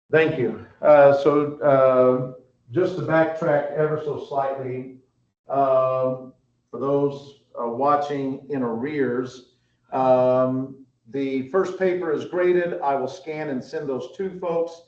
Thank you. Just to backtrack ever so slightly, for those watching in arrears, the first paper is graded. I will scan and send those to folks.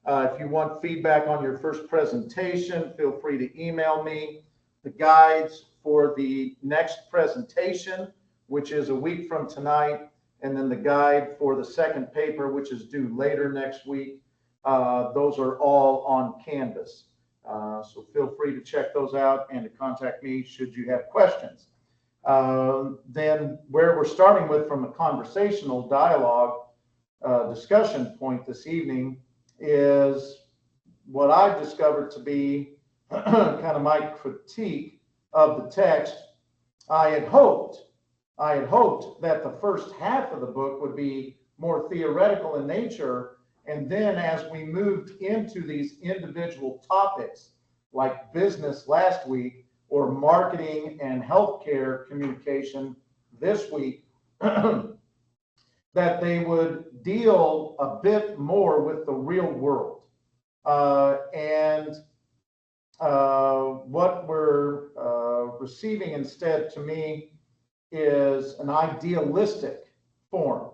If you want feedback on your first presentation, feel free to email me. The guides for the next presentation, which is a week from tonight, and then the guide for the second paper, which is due later next week. Those are all on Canvas. So feel free to check those out and to contact me should you have questions. Then where we're starting with from a conversational dialogue discussion point this evening is what I've discovered to be kind of my critique of the text. I had hoped that the first half of the book would be more theoretical in nature, and then as we moved into these individual topics like business last week or marketing and healthcare communication this week, that they would deal a bit more with the real world. What we're receiving instead, to me, is an idealistic form.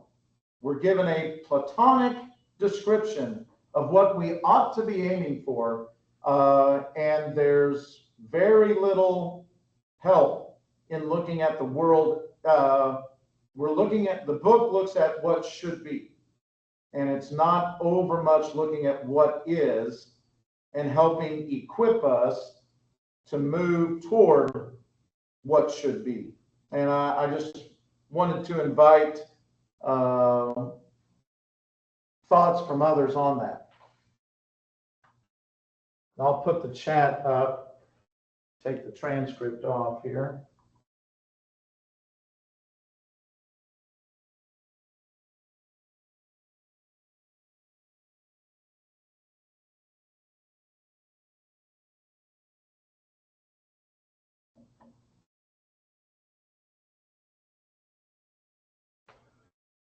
We're given a platonic description of what we ought to be aiming for, and there's very little help in looking at the world. The book looks at what should be, and it's not over much looking at what is and helping equip us to move toward what should be. And I just wanted to invite thoughts from others on that. I'll put the chat up, take the transcript off here.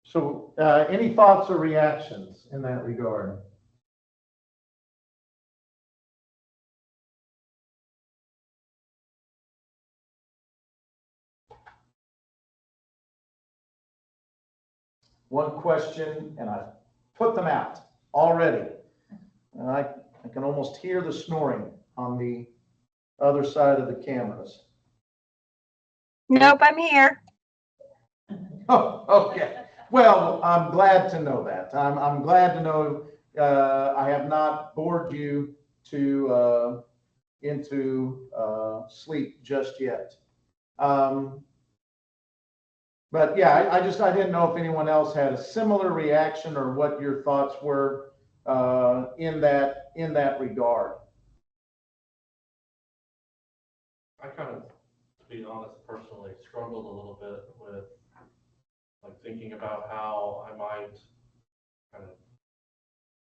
So any thoughts or reactions in that regard? One question, and I put them out already. And I can almost hear the snoring on the other side of the cameras. Nope, I'm here. Oh, okay. Well, I'm glad to know that. I'm glad to know I have not bored you into sleep just yet. But yeah, I didn't know if anyone else had a similar reaction or what your thoughts were in that regard. I kind of, to be honest, personally struggled a little bit with like thinking about how I might kind of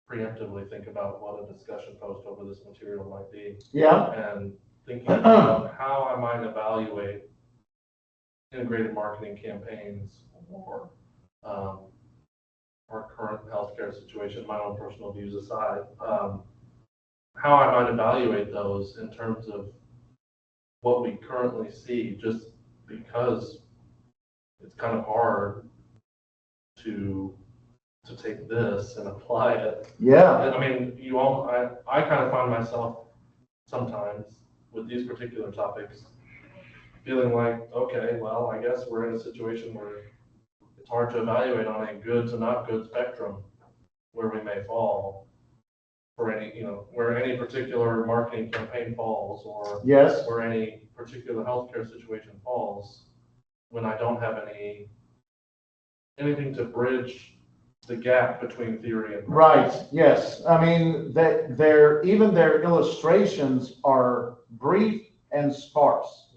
preemptively think about what a discussion post over this material might be. Yeah. And thinking about how I might evaluate integrated marketing campaigns or our current healthcare situation, my own personal views aside, how I might evaluate those in terms of what we currently see, just because it's kind of hard to take this and apply it. Yeah. I mean, I kind of find myself sometimes with these particular topics feeling like, okay, well, I guess we're in a situation where it's hard to evaluate on a good to not good spectrum where we may fall for any, where any particular marketing campaign falls, or yes, where any particular healthcare situation falls, when I don't have anything to bridge the gap between theory and practice. Right. Yes. I mean, even their illustrations are brief and sparse.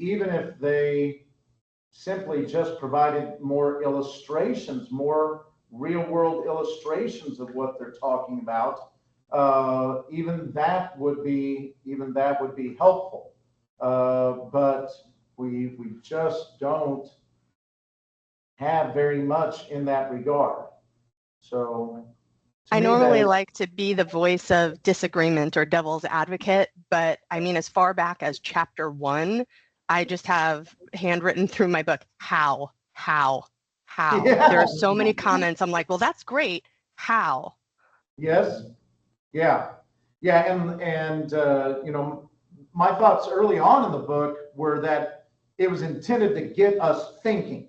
Even if they simply just provided more illustrations, more real world illustrations of what they're talking about, even that would be helpful. But we just don't have very much in that regard. So to I me, normally that, like to be the voice of disagreement or devil's advocate, but I mean, as far back as chapter 1, I just have handwritten through my book, how. yeah, There are so many comments. I'm like, well, that's great. How? yes, yeah, yeah, and you know, my thoughts early on in the book were that it was intended to get us thinking.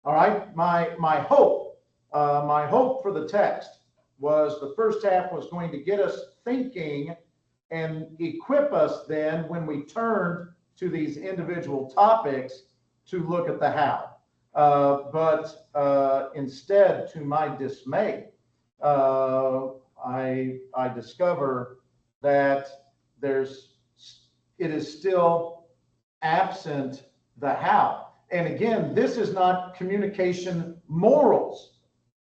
All right, my hope for the text was the first half was going to get us thinking and equip us then when we turned to these individual topics to look at the how. But instead, to my dismay, I discover that it is still absent the how. And again, this is not communication morals.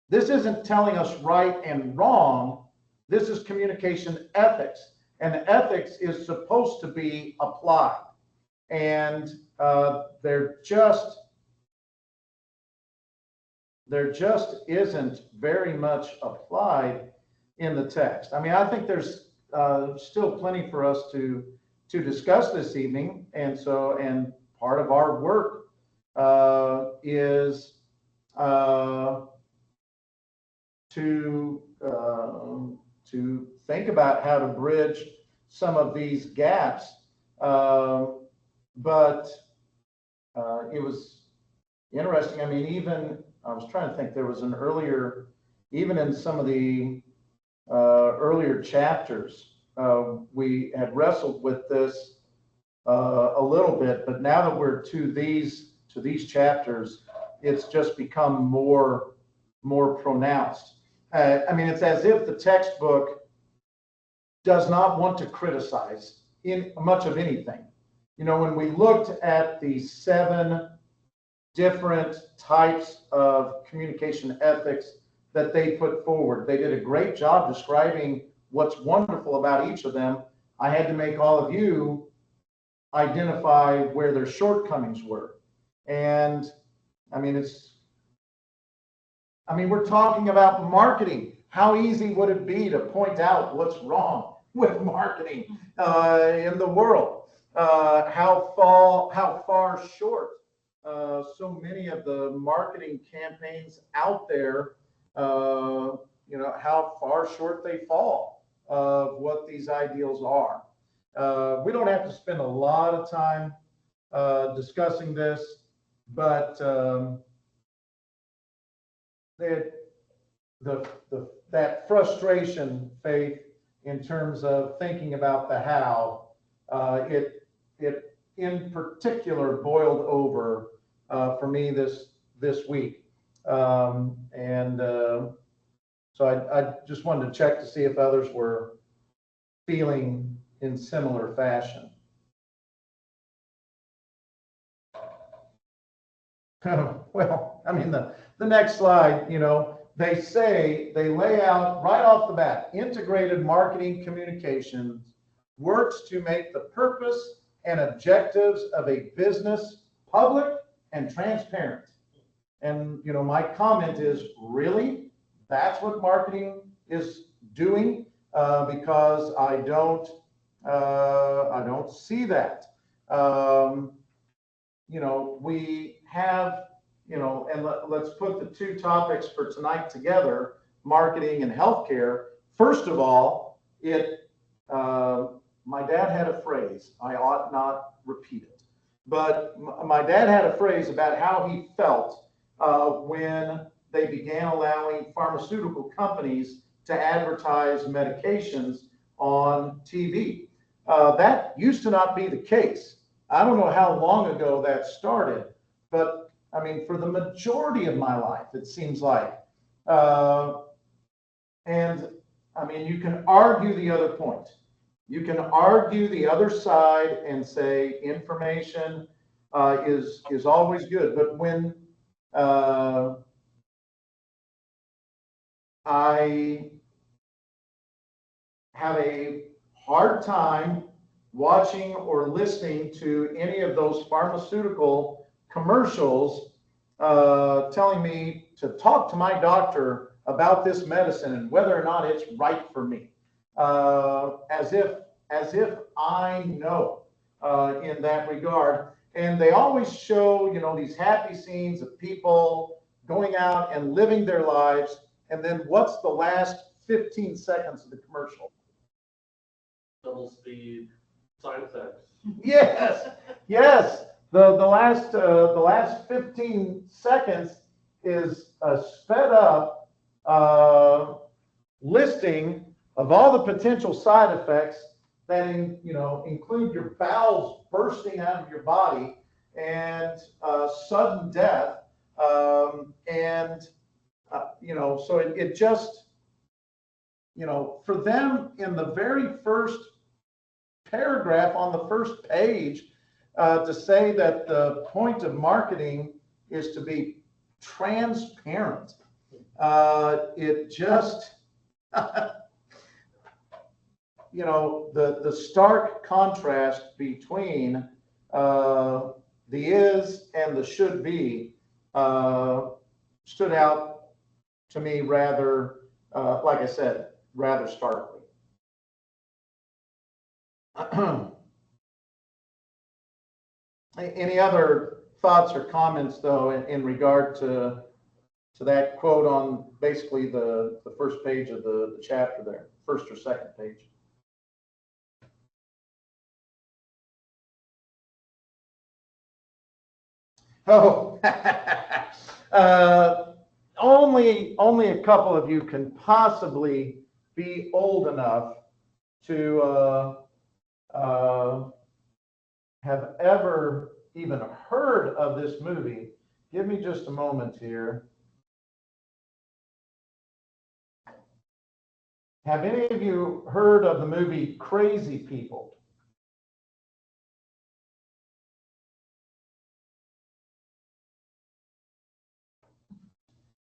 This isn't telling us right and wrong. This is communication ethics. And ethics is supposed to be applied. And there just isn't very much applied in the text. I mean, I think there's still plenty for us to discuss this evening. And part of our work is to think about how to bridge some of these gaps. But it was interesting. I mean, even I was trying to think. There was an earlier, even in some of the earlier chapters, we had wrestled with this a little bit. But now that we're to these chapters, it's just become more pronounced. I mean, it's as if the textbook does not want to criticize in much of anything. You know, when we looked at the 7 different types of communication ethics that they put forward, they did a great job describing what's wonderful about each of them. I had to make all of you identify where their shortcomings were. And I mean, we're talking about marketing. How easy would it be to point out what's wrong with marketing in the world? How far short so many of the marketing campaigns out there, you know, how far short they fall of what these ideals are. We don't have to spend a lot of time discussing this, but that frustration, Faith, in terms of thinking about the how, it in particular boiled over for me this week, so I just wanted to check to see if others were feeling in similar fashion. Well, I mean, the next slide, you know, they lay out right off the bat, integrated marketing communications works to make the purpose and objectives of a business public and transparent. And, you know, my comment is, really? That's what marketing is doing? Because I don't see that. You know, we have, you know, and let's put the 2 topics for tonight together, marketing and healthcare. First of all, my dad had a phrase, I ought not repeat it, but my dad had a phrase about how he felt when they began allowing pharmaceutical companies to advertise medications on TV. That used to not be the case. I don't know how long ago that started, but I mean, for the majority of my life, it seems like. And I mean, you can argue the other point. You can argue the other side and say information is always good. But when I have a hard time watching or listening to any of those pharmaceutical commercials telling me to talk to my doctor about this medicine and whether or not it's right for me, as if I know in that regard. And they always show, these happy scenes of people going out and living their lives. And then what's the last 15 seconds of the commercial? Double speed, side effects. Yes, yes. The last 15 seconds is a sped up listing of all the potential side effects that include your bowels bursting out of your body and sudden death, and so it just for them in the very first paragraph on the first page to say that the point of marketing is to be transparent. It just, the stark contrast between the is and the should be stood out to me rather, like I said, rather starkly. Any other thoughts or comments, though, in regard to that quote on basically the first page of the chapter there, first or second page? Oh, only a couple of you can possibly be old enough to have ever even heard of this movie. Give me just a moment here. Have any of you heard of the movie Crazy People?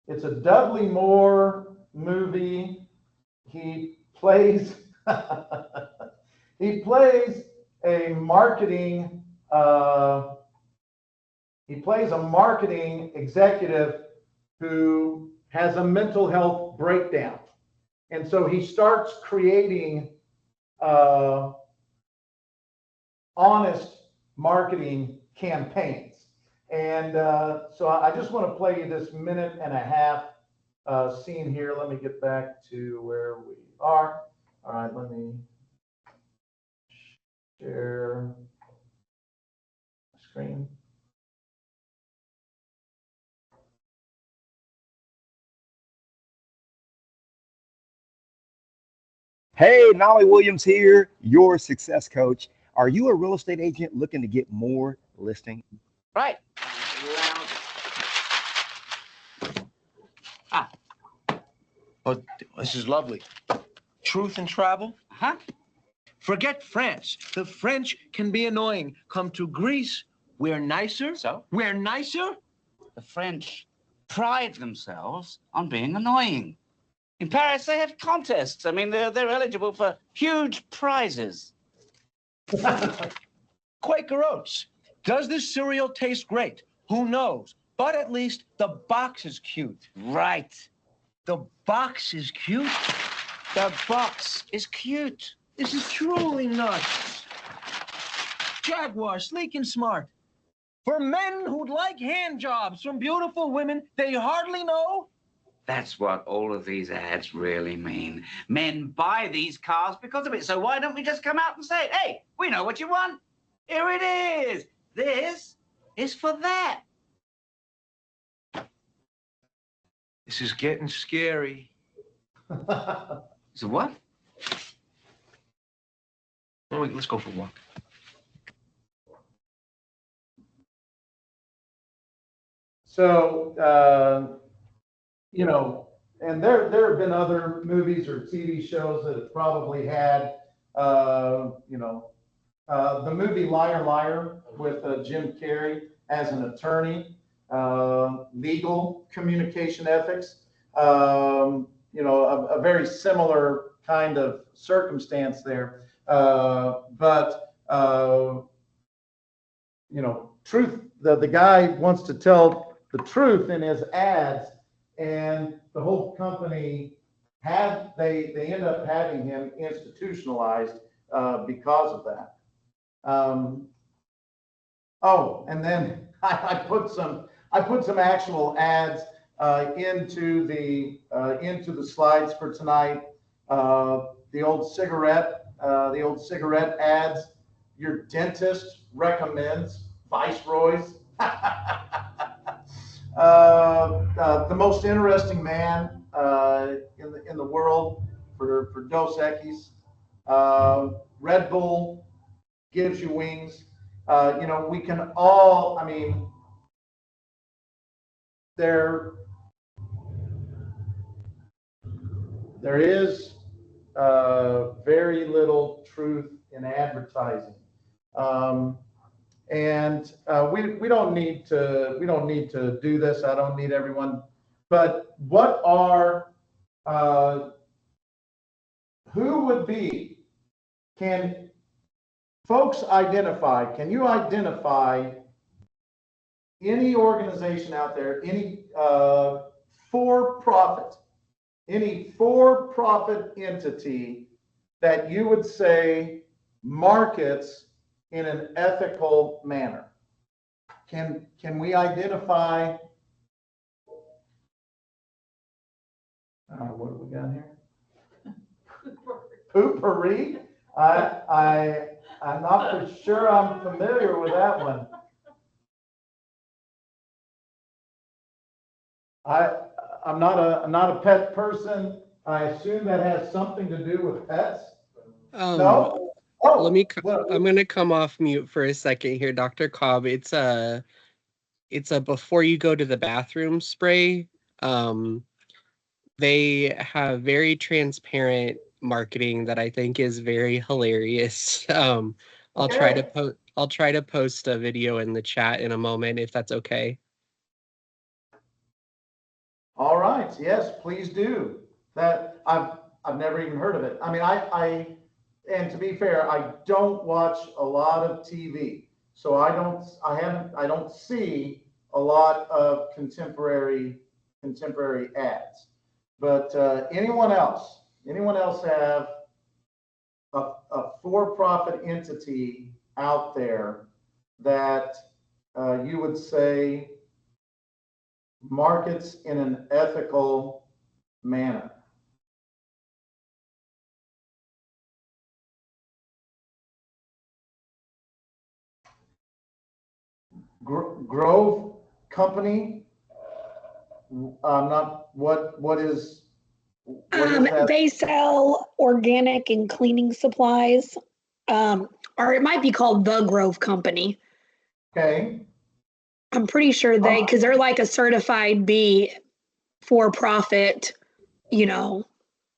It's a Dudley Moore movie. He plays he plays a marketing executive who has a mental health breakdown, and so he starts creating honest marketing campaigns. And so I just want to play you this minute and a half scene here. Let me get back to where we are. All right, let me share the screen. Hey, Nolly Williams here, your success coach. Are you a real estate agent looking to get more listings? Right. Oh, this is lovely. Truth and travel? Huh? Forget France. The French can be annoying. Come to Greece. We're nicer. So? We're nicer. The French pride themselves on being annoying. In Paris, they have contests. I mean, they're eligible for huge prizes. Quaker Oats. Does this cereal taste great? Who knows? But at least the box is cute. Right. The box is cute? The box is cute. This is truly nuts. Jaguar, sleek and smart. For men who'd like hand jobs from beautiful women they hardly know. That's what all of these ads really mean. Men buy these cars because of it. So why don't we just come out and say, hey, we know what you want. Here it is. This is for that. This is getting scary. So what? Oh, wait, let's go for a walk. So, and there have been other movies or TV shows that have probably had, the movie Liar Liar with Jim Carrey as an attorney, legal communication ethics, a very similar kind of circumstance there. But truth, the guy wants to tell the truth in his ads, and the whole company they end up having him institutionalized because of that. Oh, and then I put some actual ads into the slides for tonight. The old cigarette ads. Your dentist recommends Viceroy's. The most interesting man in the world for Dos Equis. Red Bull gives you wings. We can all, I mean, there is very little truth in advertising. And we don't need to do this. I don't need everyone. But what are who would be? Can folks identify? Can you identify any organization out there, any for-profit entity that you would say markets in an ethical manner? Can we identify? What have we got here? Poopery. I'm not for sure I'm familiar with that one. I'm not a pet person. I assume that has something to do with pets. No. Oh, I'm gonna come off mute for a second here, Dr. Cobb. It's a before you go to the bathroom spray. They have very transparent marketing that I think is very hilarious. I'll try to post a video in the chat in a moment if that's okay. All right. Yes, please do. That I've never even heard of it. I mean, and to be fair, I don't watch a lot of TV, so I don't see a lot of contemporary ads. But anyone else have a for-profit entity out there that you would say markets in an ethical manner? Grove Company. Not what is that? They sell organic and cleaning supplies, or it might be called the Grove Company. Okay. I'm pretty sure because they're like a certified B for-profit,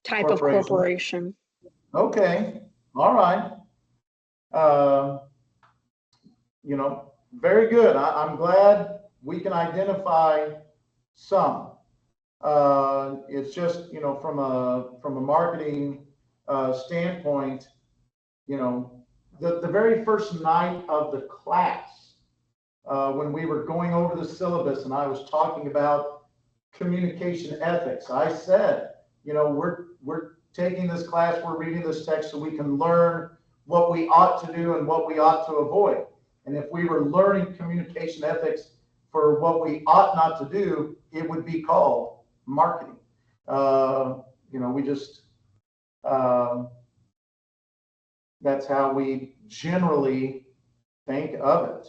type of corporation. Okay. All right. Very good. I'm glad we can identify some. It's just, from a marketing standpoint, the very first night of the class, when we were going over the syllabus and I was talking about communication ethics, I said, we're taking this class, we're reading this text so we can learn what we ought to do and what we ought to avoid. And if we were learning communication ethics for what we ought not to do, it would be called marketing. We just, that's how we generally think of it.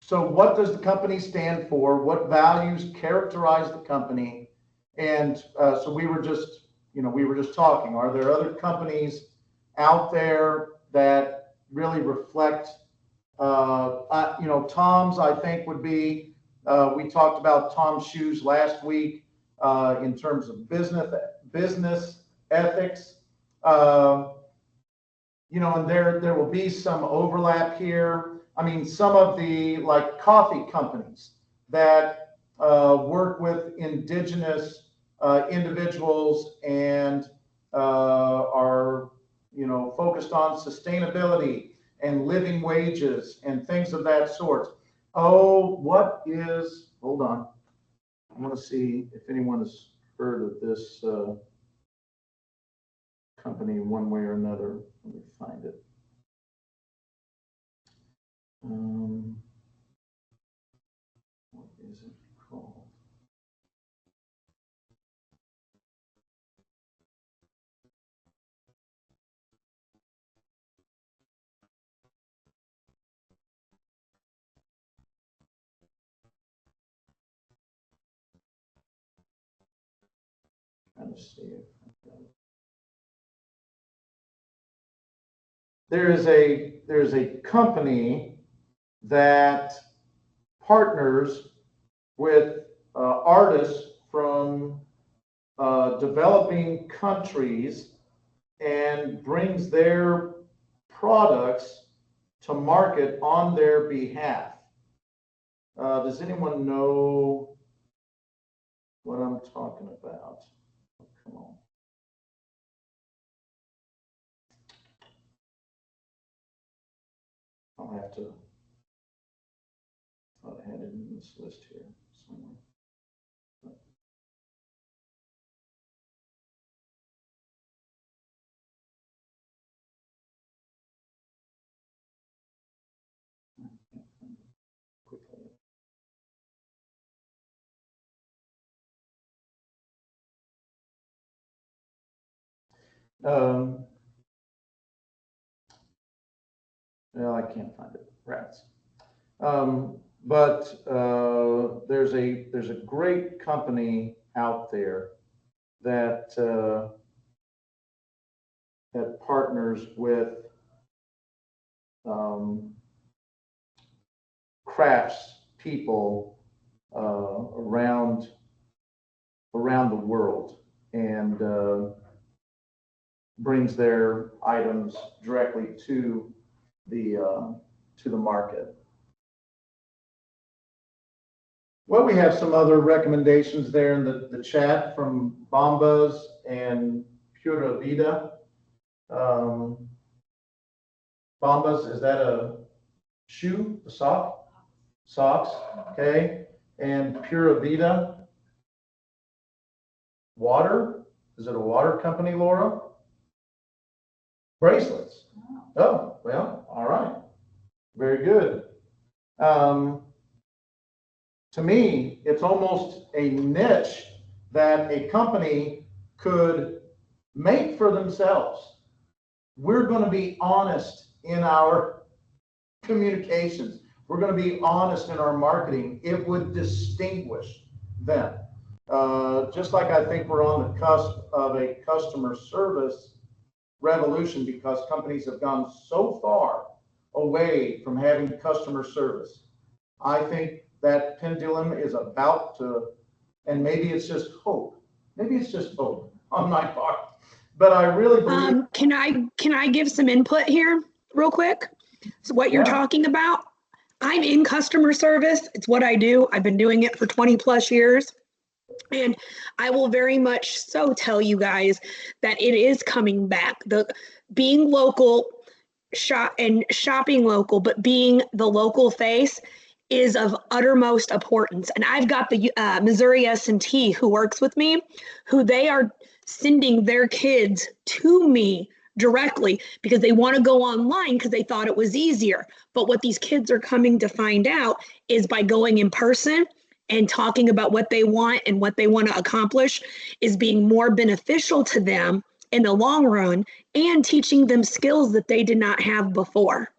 So what does the company stand for? What values characterize the company? And so we were just talking, are there other companies out there that really reflect, Tom's, I think, would be, we talked about Tom's shoes last week in terms of business ethics. And there will be some overlap here. I mean, some of the like coffee companies that work with indigenous individuals and are focused on sustainability and living wages and things of that sort. Oh, what is, hold on. I want to see if anyone has heard of this company one way or another. Let me find it. What is it called? Trying to see if there's a company that partners with artists from developing countries and brings their products to market on their behalf. Does anyone know what I'm talking about? Come on. I'll have to, I had it in this list here somewhere. Quickly. Well, I can't find it. Rats. But there's a great company out there that that partners with crafts people around the world and brings their items directly to the market. Well, we have some other recommendations there in the chat from Bombas and Pura Vida. Bombas, is that a shoe, a sock? Socks, okay. And Pura Vida, water? Is it a water company, Laura? Bracelets. Oh, well, all right. Very good. To me, it's almost a niche that a company could make for themselves. We're going to be honest in our communications. We're going to be honest in our marketing. It would distinguish them. Just like I think we're on the cusp of a customer service revolution because companies have gone so far away from having customer service. I think that pendulum is about to, and maybe it's just hope. Maybe it's just hope on my part. But I really believe. Can I give some input here real quick? So what you're talking about, I'm in customer service. It's what I do. I've been doing it for 20 plus years. And I will very much so tell you guys that it is coming back. The being local, shopping local, but being the local face is of uttermost importance. And I've got the Missouri S&T who works with me, who they are sending their kids to me directly because they want to go online because they thought it was easier. But what these kids are coming to find out is by going in person and talking about what they want and what they want to accomplish is being more beneficial to them in the long run and teaching them skills that they did not have before.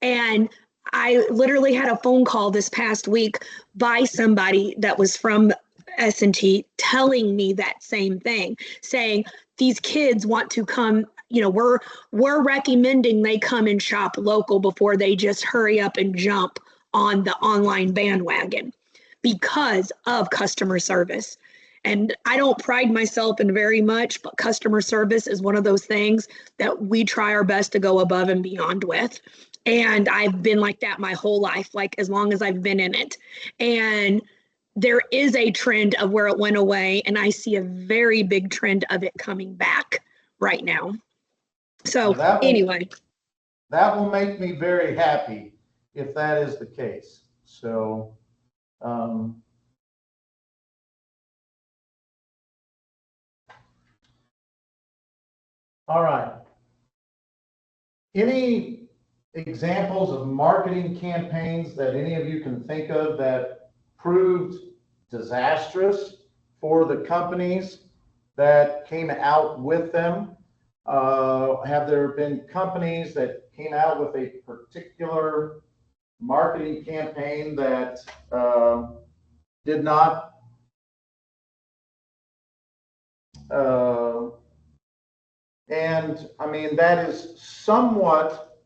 And I literally had a phone call this past week by somebody that was from S&T telling me that same thing, saying these kids want to come, you know, we're recommending they come and shop local before they just hurry up and jump on the online bandwagon because of customer service. And I don't pride myself in very much, but customer service is one of those things that we try our best to go above and beyond with. And I've been like that my whole life, like as long as I've been in it. And there is a trend of where it went away, and I see a very big trend of it coming back right now. So That anyway. That will make me very happy if that is the case. So, all right. Any examples of marketing campaigns that any of you can think of that proved disastrous for the companies that came out with them? Have there been companies that came out with a particular marketing campaign that did not and I mean, that is somewhat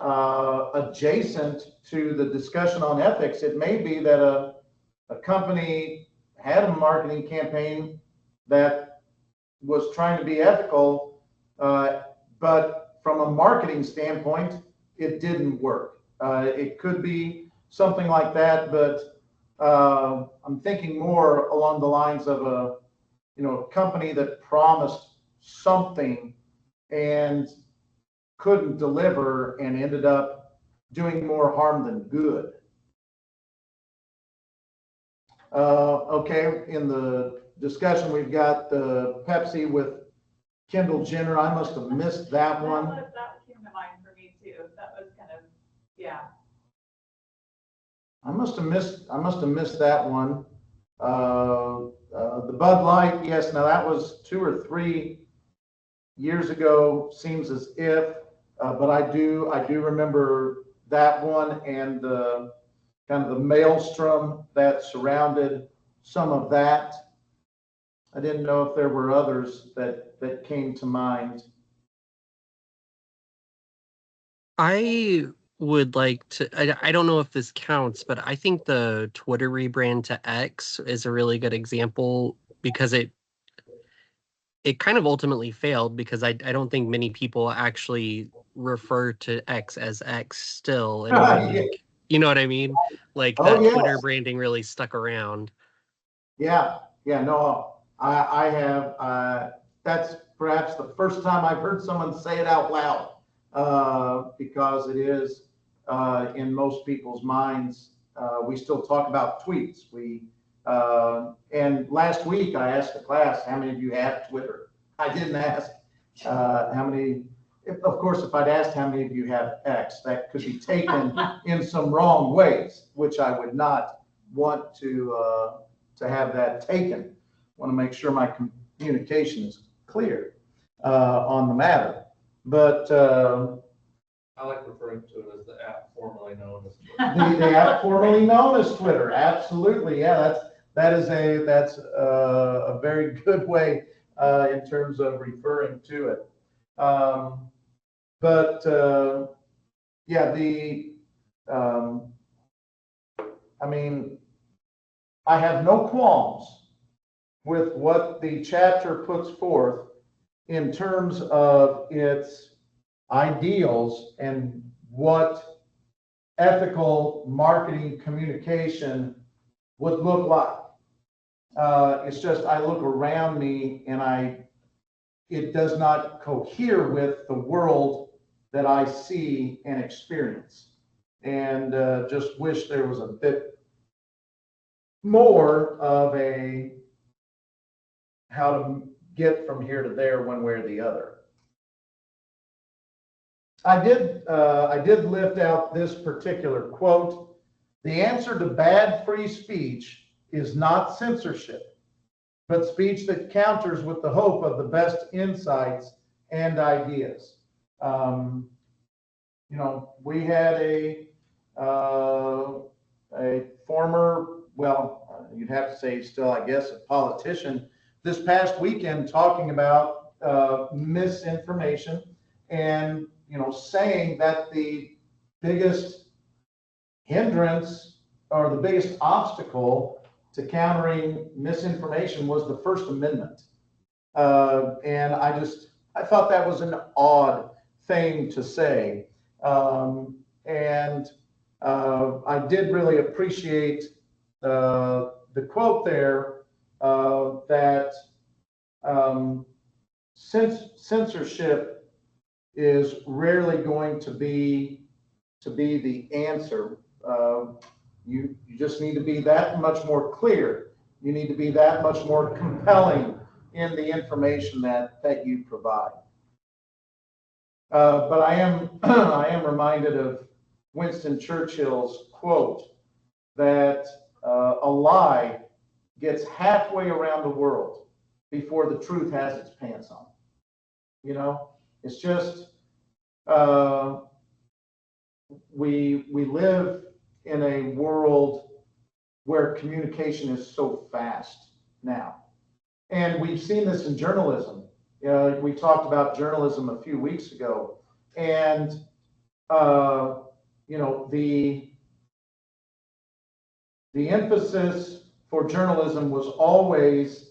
adjacent to the discussion on ethics. It may be that a company had a marketing campaign that was trying to be ethical, but from a marketing standpoint, it didn't work. It could be something like that, but I'm thinking more along the lines of a company that promised something and couldn't deliver and ended up doing more harm than good. Okay, in the discussion, we've got the Pepsi with Kendall Jenner. I must have missed that one. That came to mind for me too. That was kind of, yeah. I must have missed that one. The Bud Light, yes, now that was 2 or 3 years ago, seems as if, but I do remember that one and the kind of the maelstrom that surrounded some of that. I didn't know if there were others that came to mind. I would like to, I don't know if this counts, but I think the Twitter rebrand to X is a really good example because it kind of ultimately failed because I don't think many people actually refer to X as X still. And like, you know what I mean? Like that yes. Twitter branding really stuck around. Yeah, no, I have, that's perhaps the first time I've heard someone say it out loud, because it is, in most people's minds, we still talk about tweets. And last week I asked the class, how many of you have Twitter? I didn't ask how many, of course, if I'd asked how many of you have X, that could be taken in some wrong ways, which I would not want to have that taken. I want to make sure my communication is clear on the matter. But I like referring to it as the app formerly known as Twitter. the app formerly known as Twitter, absolutely, yeah, that's a very good way in terms of referring to it. Yeah, I mean, I have no qualms with what the chapter puts forth in terms of its ideals and what ethical marketing communication would look like. It's just I look around me and it does not cohere with the world that I see and experience, and just wish there was a bit more of a how to get from here to there one way or the other. I did lift out this particular quote. The answer to bad free speech is not censorship, but speech that counters with the hope of the best insights and ideas. We had a former, well, you'd have to say still, I guess, a politician this past weekend talking about misinformation and, saying that the biggest hindrance or the biggest obstacle to countering misinformation was the First Amendment. And I thought that was an odd thing to say. And I did really appreciate the quote there that censorship is rarely going to be the answer. You just need to be that much more clear. You need to be that much more compelling in the information that you provide. But I am I am reminded of Winston Churchill's quote that a lie gets halfway around the world before the truth has its pants on. You know, it's just we live in a world where communication is so fast now, and we've seen this in journalism. We talked about journalism a few weeks ago, and you know, the emphasis for journalism was always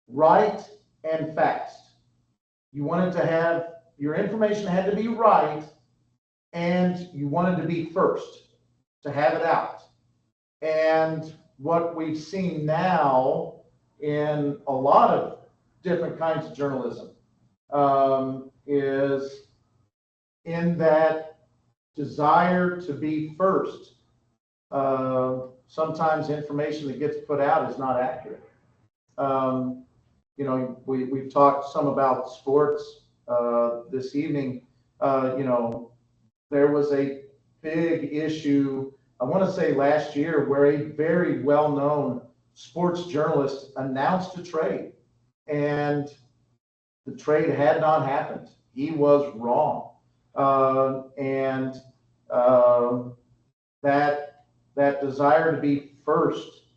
right and fast. You wanted to have your information had to be right, and you wanted to be first to have it out. And what we've seen now in a lot of different kinds of journalism is in that desire to be first. Sometimes information that gets put out is not accurate. You know, we've talked some about sports this evening. You know, there was a big issue, I want to say last year, where a very well-known sports journalist announced a trade, and the trade had not happened. He was wrong. And that desire to be first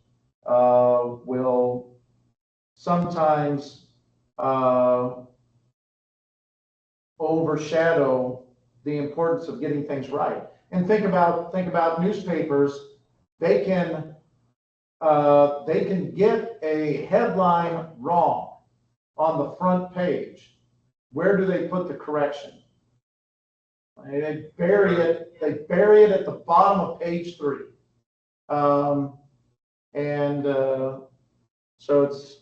will sometimes overshadow the importance of getting things right. And think about newspapers. They can get a headline wrong on the front page. Where do they put the correction? They bury it at the bottom of page 3. So it's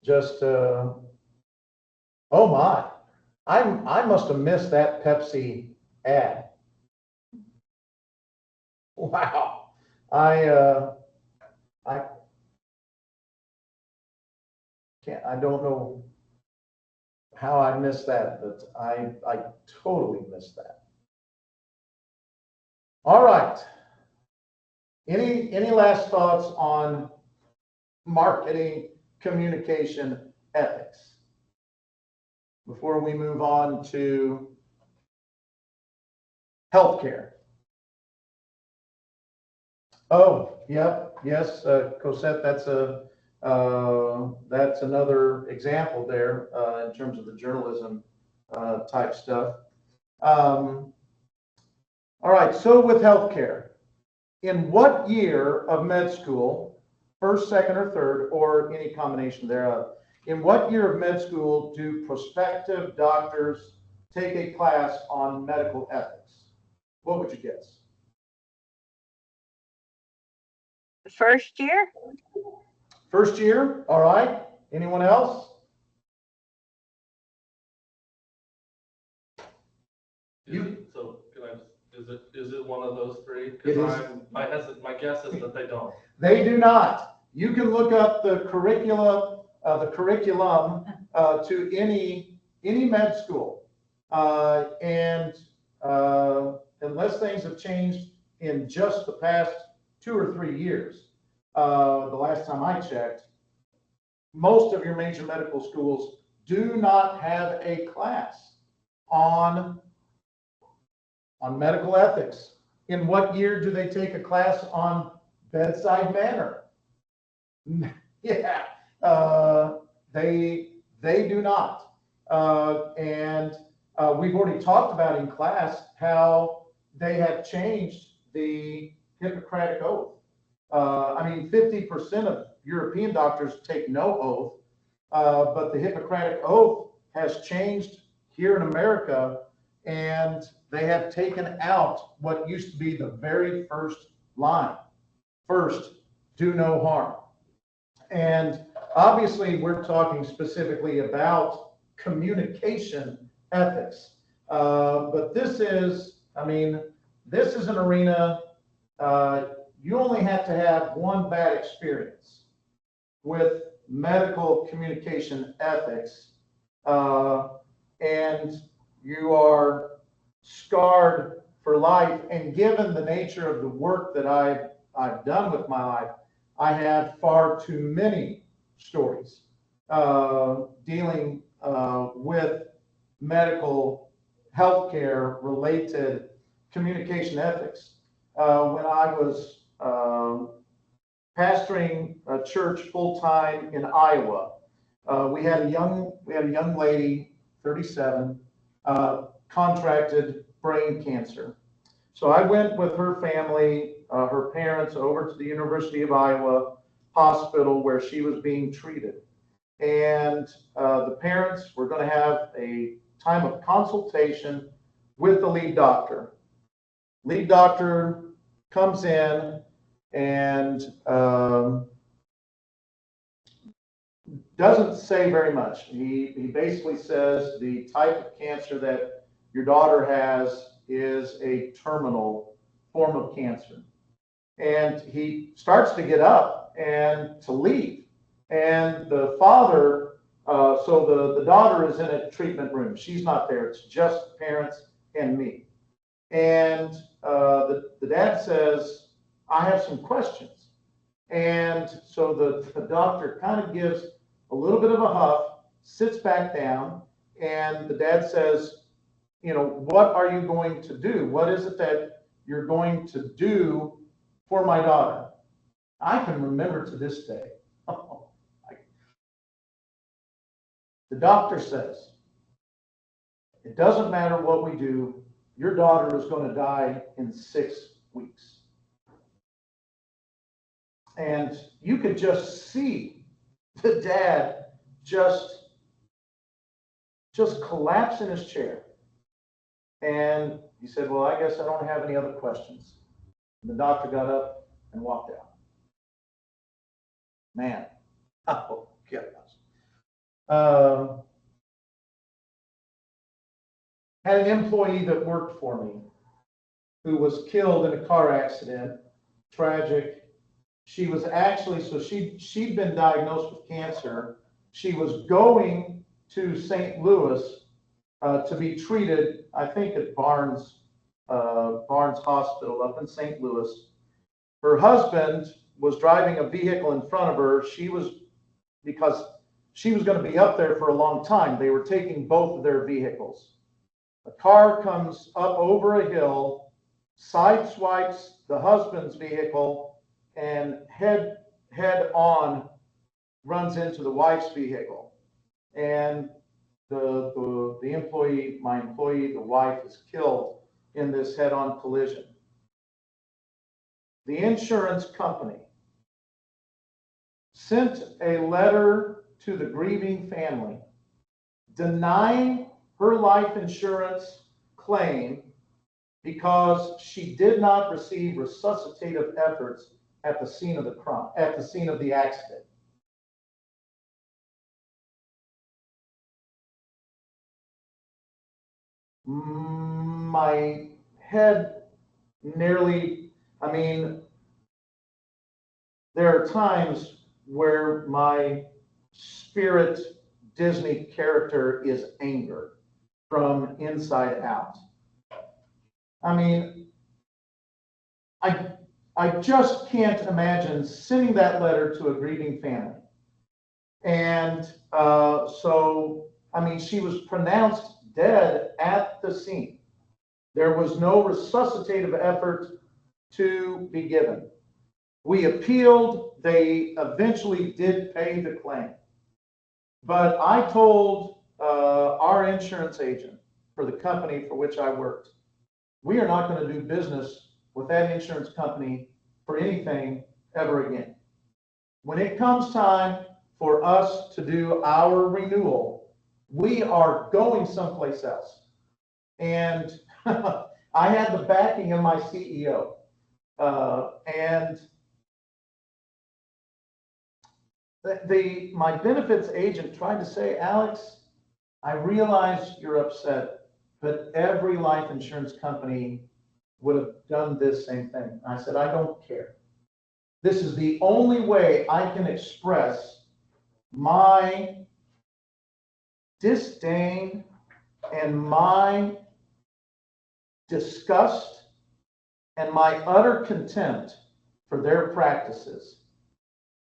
just, oh my, I must have missed that Pepsi ad. Wow. I don't know how I missed that, but I totally missed that. All right. Any last thoughts on marketing communication ethics before we move on to healthcare? Oh, yep, yes, Cosette, that's another example there in terms of the journalism type stuff. All right, so with healthcare, in what year of med school, first, second, or third, or any combination thereof, in what year of med school do prospective doctors take a class on medical ethics? What would you guess? First year? First year, all right. Anyone else? So can I just, is it one of those 3? It Because is. my guess is that they don't. They do not. You can look up the curriculum to any med school, and unless things have changed in just the past 2 or 3 years, the last time I checked, most of your major medical schools do not have a class on medical ethics. In what year do they take a class on bedside manner? Yeah, they do not. And we've already talked about in class how they have changed the Hippocratic Oath. I mean, 50% of European doctors take no oath, but the Hippocratic Oath has changed here in America, and they have taken out what used to be the very first line. First, do no harm. And obviously, we're talking specifically about communication ethics. But this is, I mean, this is an arena, you only have to have one bad experience with medical communication ethics, and you are scarred for life. And given the nature of the work that I've done with my life, I have far too many stories dealing with medical healthcare related communication ethics. When I was pastoring a church full time in Iowa, we had a young lady, 37, contracted brain cancer. So I went with her family, her parents, over to the University of Iowa hospital where she was being treated. And the parents were going to have a time of consultation with the lead doctor. Lead doctor comes in and doesn't say very much. He basically says the type of cancer that your daughter has is a terminal form of cancer. And he starts to get up and to leave. And the father, so the daughter is in a treatment room. She's not there. It's just the parents and me. And the dad says, I have some questions. And so the doctor kind of gives a little bit of a huff, sits back down, and the dad says, you know, what are you going to do? What is it that you're going to do for my daughter? I can remember to this day. The doctor says, it doesn't matter what we do, your daughter is going to die in 6 weeks. And you could just see the dad just collapse in his chair. And he said, well, I guess I don't have any other questions. And the doctor got up and walked out. Man, oh, goodness. Had an employee that worked for me who was killed in a car accident, tragic. She was actually, so she'd been diagnosed with cancer. She was going to St. Louis to be treated, I think at Barnes Hospital up in St. Louis. Her husband was driving a vehicle in front of her. Because she was going to be up there for a long time, they were taking both of their vehicles. A car comes up over a hill, sideswipes the husband's vehicle, and head on runs into the wife's vehicle. And the employee, my employee, the wife, is killed in this head-on collision. The insurance company sent a letter to the grieving family denying her life insurance claim because she did not receive resuscitative efforts at the scene of the accident. My head nearly, I mean, there are times where my spirit Disney character is anger from inside out. I mean, I just can't imagine sending that letter to a grieving family. And so, I mean, she was pronounced dead at the scene. There was no resuscitative effort to be given. We appealed. They eventually did pay the claim. But I told our insurance agent for the company for which I worked, we are not going to do business with that insurance company for anything ever again. When it comes time for us to do our renewal, we are going someplace else. And I had the backing of my CEO. And my benefits agent tried to say, Alex, I realize you're upset, but every life insurance company would have done this same thing. I said, I don't care. This is the only way I can express my disdain and my disgust and my utter contempt for their practices.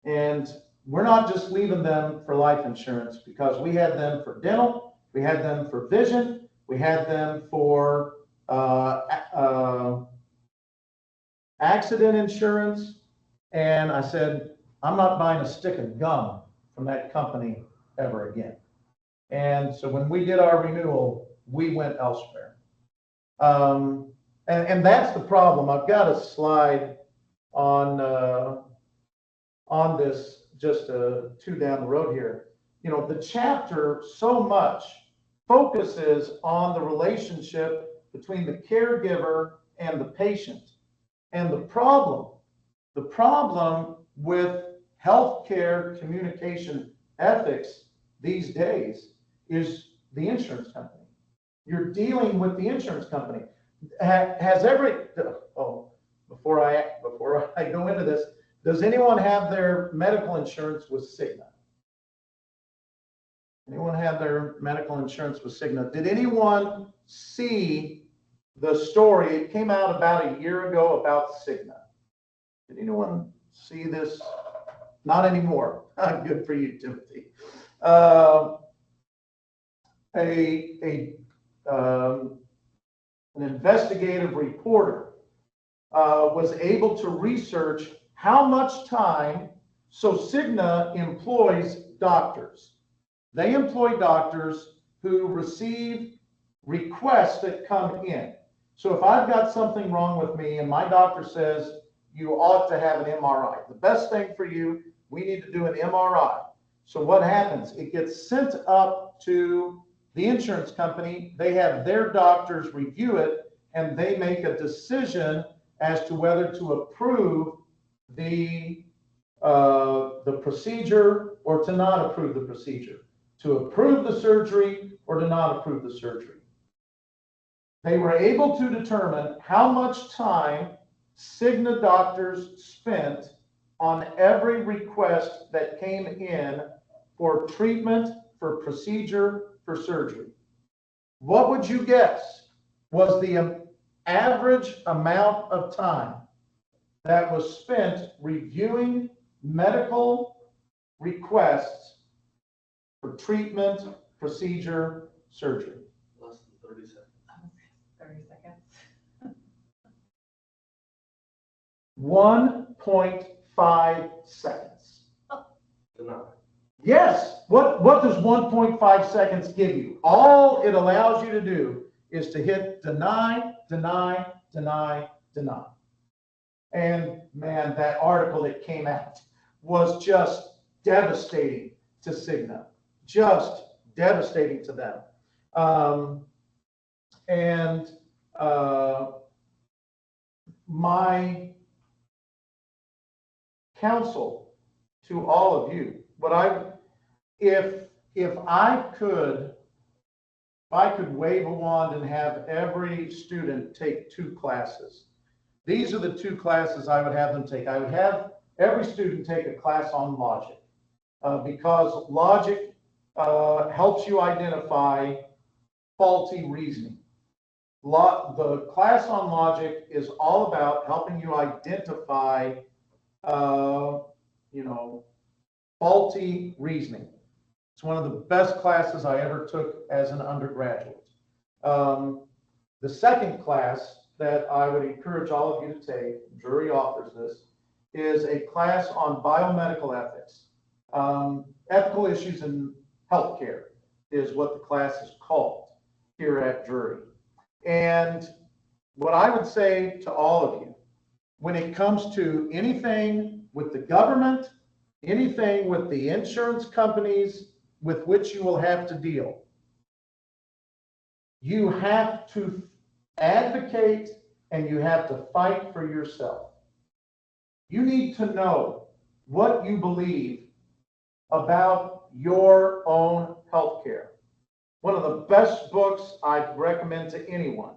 And we're not just leaving them for life insurance, because we had them for dental, we had them for vision, we had them for accident insurance. And I said, I'm not buying a stick of gum from that company ever again. And so when we did our renewal, we went elsewhere. And that's the problem. I've got a slide on this, just two down the road here. You know, the chapter so much focuses on the relationship between the caregiver and the patient. And the problem with healthcare communication ethics these days is the insurance company. You're dealing with the insurance company. Before I go into this, does anyone have their medical insurance with Cigna? Anyone have their medical insurance with Cigna? Did anyone see the story? It came out about a year ago about Cigna. Did anyone see this? Not anymore. Good for you, Timothy. An investigative reporter was able to research how much time. So Cigna employs doctors. They employ doctors who receive requests that come in. So if I've got something wrong with me and my doctor says you ought to have an MRI, the best thing for you, we need to do an MRI. So what happens? It gets sent up to the insurance company. They have their doctors review it, and they make a decision as to whether to approve the procedure or to not approve the procedure, to approve the surgery or to not approve the surgery. They were able to determine how much time Cigna doctors spent on every request that came in for treatment, for procedure, for surgery. What would you guess was the average amount of time that was spent reviewing medical requests for treatment, procedure, surgery? Less than 30 seconds. 30 seconds. 1.5 seconds. Deny. Yes. What does 1.5 seconds give you? All it allows you to do is to hit deny, deny, deny, deny. And man, that article that came out was just devastating to Cigna, just devastating to them. My counsel to all of you, if I could wave a wand and have every student take 2 classes, these are the 2 classes I would have them take. I would have every student take a class on logic, because logic helps you identify faulty reasoning. The class on logic is all about helping you identify, faulty reasoning. It's one of the best classes I ever took as an undergraduate. The second class that I would encourage all of you to take, jury offers this, is a class on biomedical ethics. Ethical issues in healthcare is what the class is called here at jury. And what I would say to all of you, when it comes to anything with the government, anything with the insurance companies with which you will have to deal, you have to advocate and you have to fight for yourself. You need to know what you believe about your own healthcare. One of the best books I'd recommend to anyone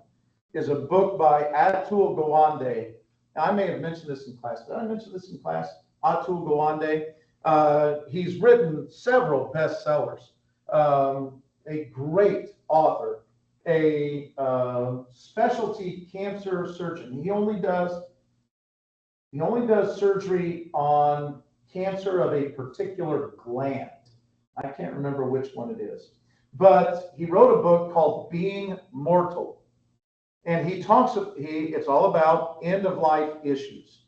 is a book by Atul Gawande. Now, I may have mentioned this in class. Did I mention this in class? Atul Gawande. He's written several bestsellers. A great author, a specialty cancer surgeon. He only does surgery on cancer of a particular gland. I can't remember which one it is, but he wrote a book called Being Mortal, and it's all about end of life issues.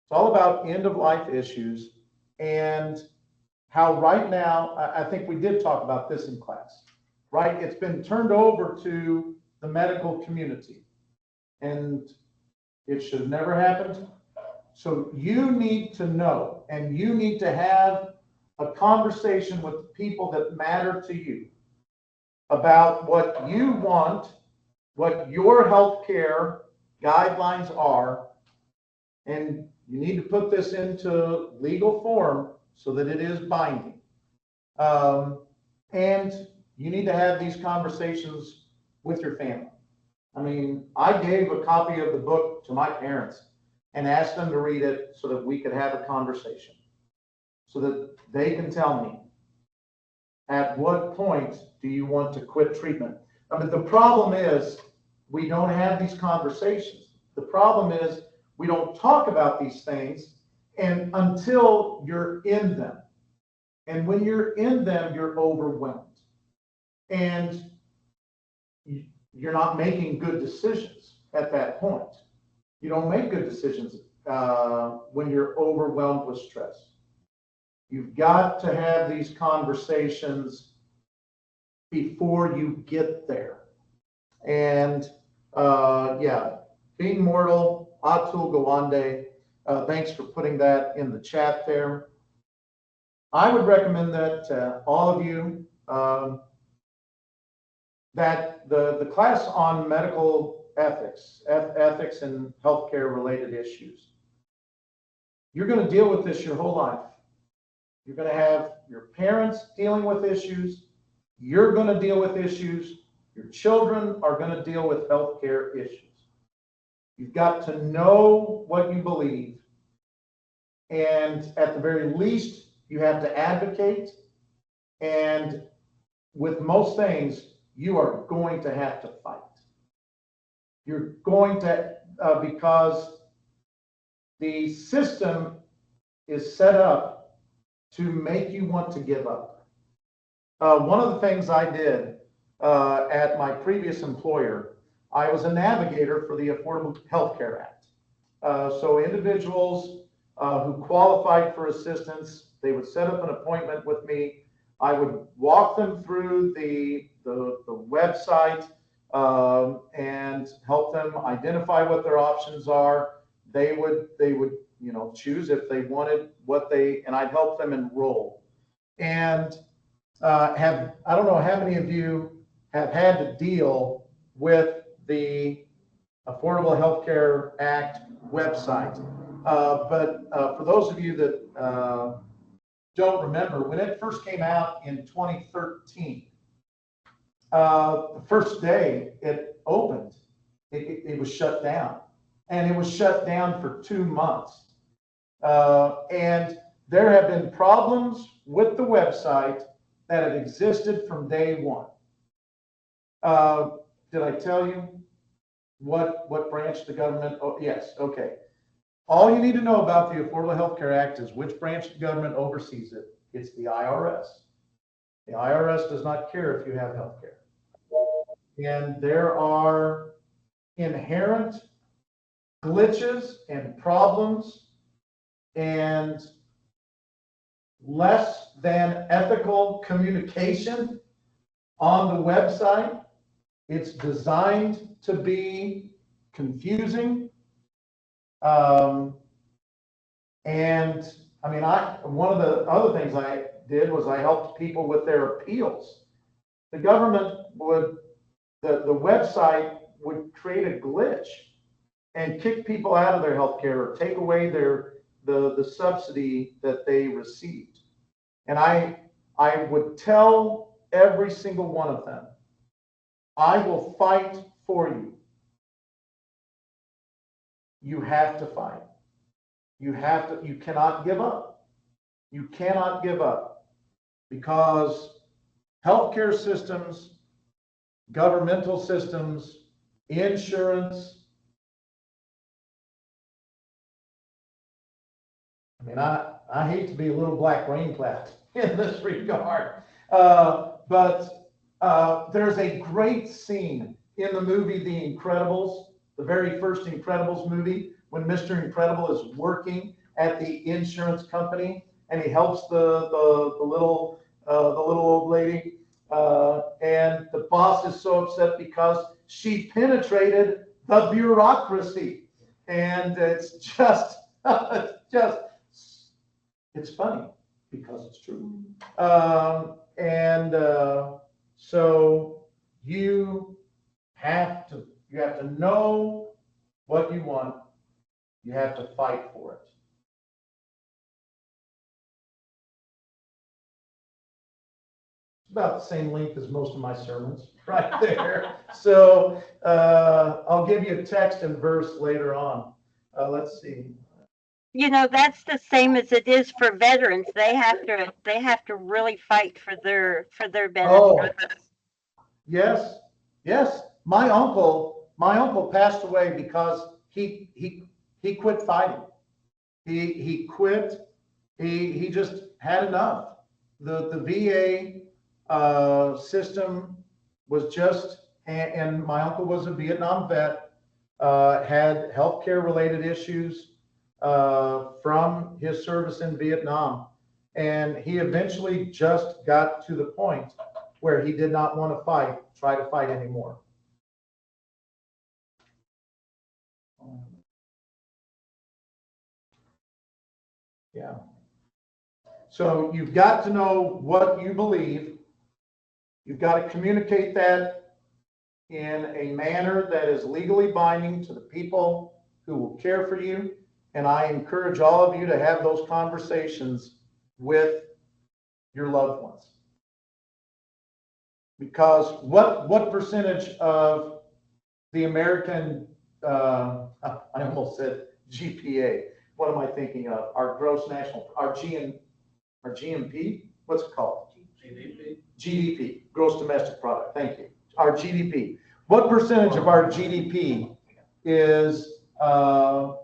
It's all about end of life issues and how right now, I think we did talk about this in class, right? It's been turned over to the medical community, and it should have never happened. So you need to know, and you need to have a conversation with the people that matter to you about what you want, what your healthcare guidelines are, and you need to put this into legal form so that it is binding. And you need to have these conversations with your family. I mean, I gave a copy of the book to my parents and asked them to read it so that we could have a conversation, so that they can tell me, at what point do you want to quit treatment? I mean, the problem is we don't have these conversations. The problem is we don't talk about these things and until you're in them. And when you're in them, you're overwhelmed. And you're not making good decisions at that point. You don't make good decisions when you're overwhelmed with stress. You've got to have these conversations before you get there. And yeah, Being Mortal, Atul Gawande, thanks for putting that in the chat there. I would recommend that to all of you, that the class on medical ethics, ethics and healthcare related issues, you're going to deal with this your whole life. You're going to have your parents dealing with issues. You're going to deal with issues. Your children are going to deal with healthcare issues. You've got to know what you believe. And at the very least, you have to advocate. And with most things, you are going to have to fight. You're going to, because the system is set up to make you want to give up. One of the things I did at my previous employer, I was a navigator for the Affordable Health Care Act. So individuals who qualified for assistance, they would set up an appointment with me. I would walk them through the website and help them identify what their options are. They would choose if they wanted and I'd help them enroll. And I don't know how many of you have had to deal with the Affordable Health Care Act website. But for those of you that don't remember, when it first came out in 2013, the first day it opened, it was shut down. And it was shut down for 2 months. And there have been problems with the website that have existed from day one. Did I tell you what branch the government? Oh, yes, okay. All you need to know about the Affordable Health Care Act is which branch of government oversees it. It's the IRS. The IRS does not care if you have health care. And there are inherent glitches and problems and less than ethical communication on the website. It's designed to be confusing. And I mean, one of the other things I did was I helped people with their appeals. The government the website would create a glitch and kick people out of their health care or take away the subsidy that they received. And I would tell every single one of them, I will fight for you. you have to fight. You cannot give up. You cannot give up because healthcare systems, governmental systems, insurance. I mean, I hate to be a little black rain cloud in this regard, but there's a great scene in the movie The Incredibles, the very first Incredibles movie, when Mr. Incredible is working at the insurance company and he helps the little old lady, and the boss is so upset because she penetrated the bureaucracy, and it's just it's funny because it's true. So you have to know what you want. You have to fight for it. It's about the same length as most of my sermons right there. So I'll give you a text and verse later on. Let's see. You know, that's the same as it is for veterans. They have to really fight for their Oh, benefits. yes, yes. My uncle passed away because he quit fighting. He quit. He just had enough. The VA system was just, and my uncle was a Vietnam vet, had healthcare related issues from his service in Vietnam. And he eventually just got to the point where he did not want to try to fight anymore. Yeah. So you've got to know what you believe. You've got to communicate that in a manner that is legally binding to the people who will care for you. And I encourage all of you to have those conversations with your loved ones. Because what percentage of the American, I almost said GPA, what am I thinking of? Our gross national, our GMP, what's it called? GDP, gross domestic product, thank you. Our GDP. What percentage of our GDP is healthcare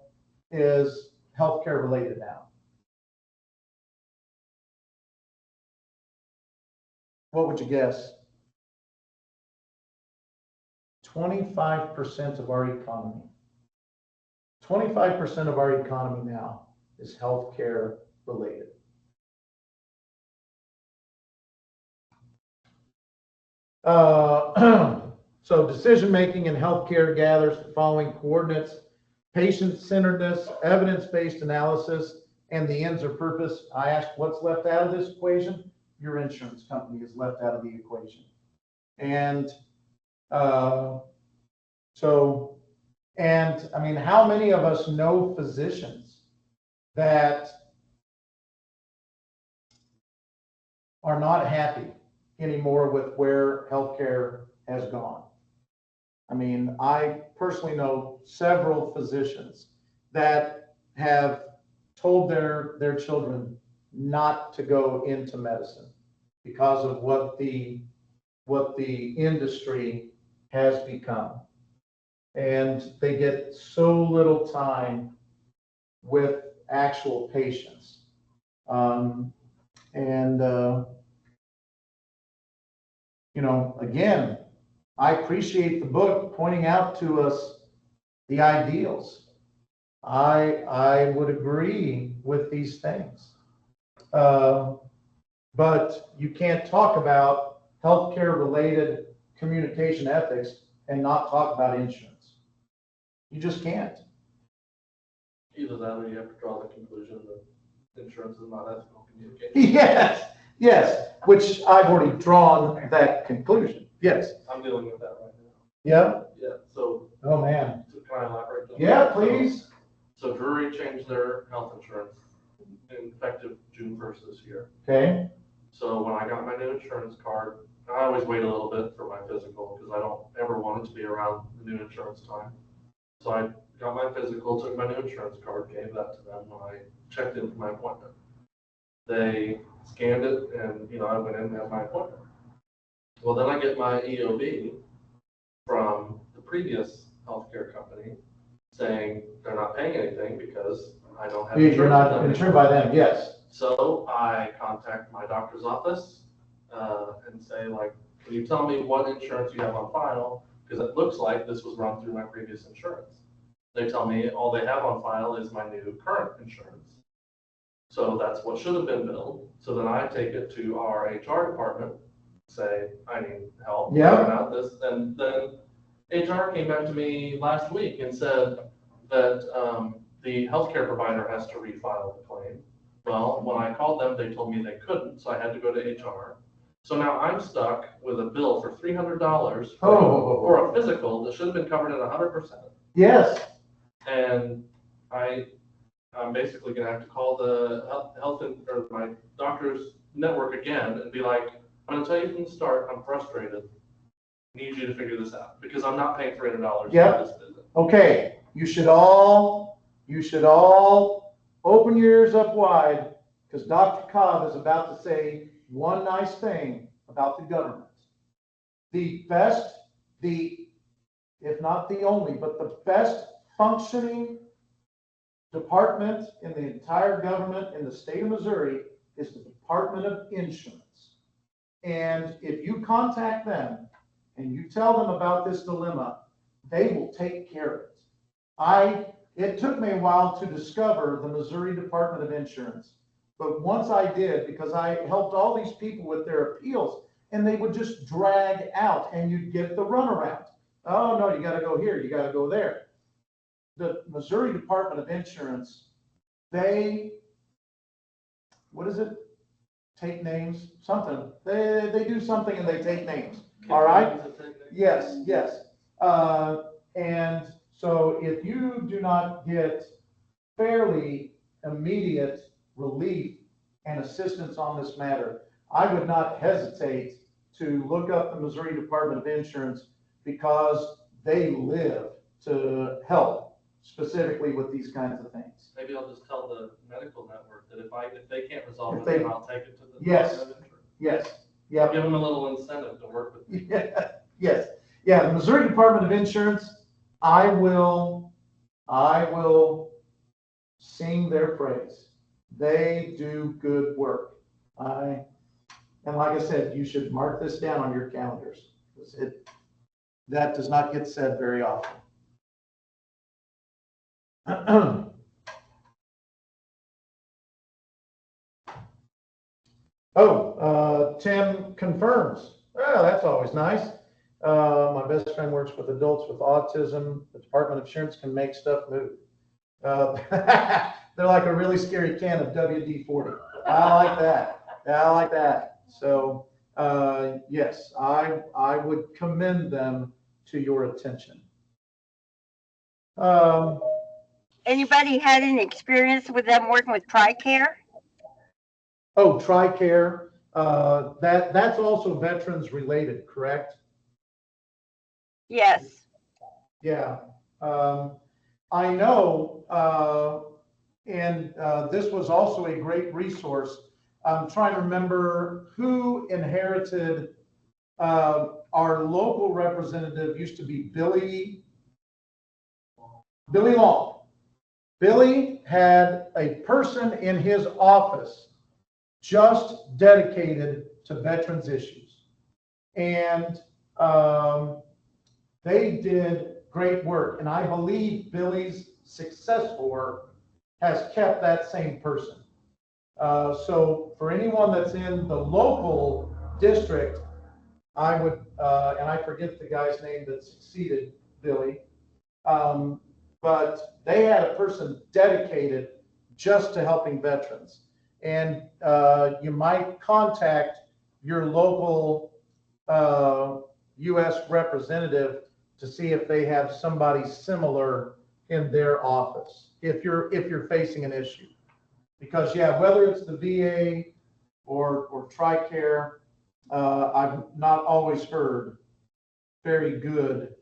related now? What would you guess? 25% of our economy. 25% of our economy now is healthcare related. So decision-making in healthcare gathers the following coordinates: patient-centeredness, evidence-based analysis, and the ends or purpose. I asked what's left out of this equation? Your insurance company is left out of the equation. And I mean, how many of us know physicians that are not happy anymore with where healthcare has gone? I mean, I personally know several physicians that have told their children not to go into medicine because of what the industry has become. And they get so little time with actual patients. You know, again, I appreciate the book pointing out to us the ideals. I would agree with these things. But you can't talk about healthcare related communication ethics and not talk about insurance. You just can't. Either that or you have to draw the conclusion that insurance is not ethical communication. Yes, which I've already drawn that conclusion. Yes. I'm dealing with that right now. Yeah. Yeah, so. Oh, man. Can I elaborate? Yeah, please. So Drury changed their health insurance effective June 1st this year. Okay. So when I got my new insurance card, I always wait a little bit for my physical because I don't ever want it to be around the new insurance time. So I got my physical, took my new insurance card, gave that to them when I checked in for my appointment. They scanned it and, I went in and had my appointment. Well, then I get my EOB from the previous healthcare company saying they're not paying anything because I don't have insurance. You're not insured by them, yes. So I contact my doctor's office and say, like, can you tell me what insurance you have on file? Because it looks like this was run through my previous insurance. They tell me all they have on file is my new current insurance. So that's what should have been billed. So then I take it to our HR department, say, I need help. Yeah. figuring out this. And then HR came back to me last week and said that the healthcare provider has to refile the claim. Well, when I called them, they told me they couldn't, so I had to go to HR. So now I'm stuck with a bill for $300 for a physical that should have been covered at 100%. Yes. And I'm basically going to have to call the or my doctor's network again and be like, I'm going to tell you from the start, I'm frustrated. I need you to figure this out because I'm not paying $300 Yep. for this visit. Okay, you should all open your ears up wide because Dr. Cobb is about to say one nice thing about the government. The best, if not the only, but the best functioning department in the entire government in the state of Missouri is the Department of Insurance. And if you contact them and you tell them about this dilemma, they will take care of it. It took me a while to discover the Missouri Department of Insurance, but once I did, because I helped all these people with their appeals, and they would just drag out, and you'd get the runaround. Oh no, you got to go here, you got to go there. The Missouri Department of Insurance, what is it? Take names, something. They do something and they take names. All right. Yes, yes. And so if you do not get fairly immediate relief and assistance on this matter, I would not hesitate to look up the Missouri Department of Insurance because they live to help specifically with these kinds of things. Maybe I'll just tell the medical network that if they can't resolve If it, they- then I'll take it to the Yes. Department of Insurance. Yes, yeah. Give them a little incentive to work with me. Yeah, yes, yeah, the Missouri Department of Insurance, I will sing their praise. They do good work. And like I said, you should mark this down on your calendars. That does not get said very often. Tim confirms. Oh, that's always nice. My best friend works with adults with autism. The Department of Insurance can make stuff move. They're like a really scary can of WD-40. I like that. I like that. So, yes, I would commend them to your attention. Anybody had any experience with them working with TRICARE? Oh, TRICARE, that's also veterans related, correct? Yes. Yeah. I know, and this was also a great resource. I'm trying to remember who inherited, our local representative used to be Billy Long. Billy had a person in his office just dedicated to veterans issues. And they did great work. And I believe Billy's successor has kept that same person. So for anyone that's in the local district, I would, and I forget the guy's name that succeeded Billy, but they had a person dedicated just to helping veterans. And you might contact your local U.S. representative to see if they have somebody similar in their office, if you're facing an issue. Because yeah, whether it's the VA or TRICARE, I've not always heard very good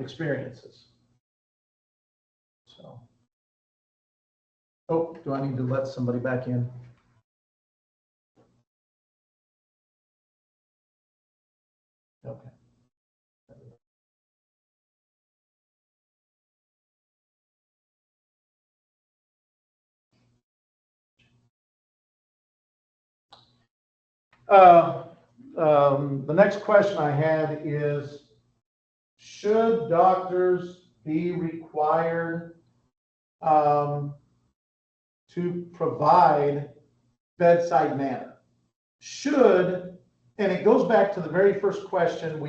experiences. So, oh, do I need to let somebody back in? Okay. The next question I had is, should doctors be required to provide bedside manner? Should, and it goes back to the very first question,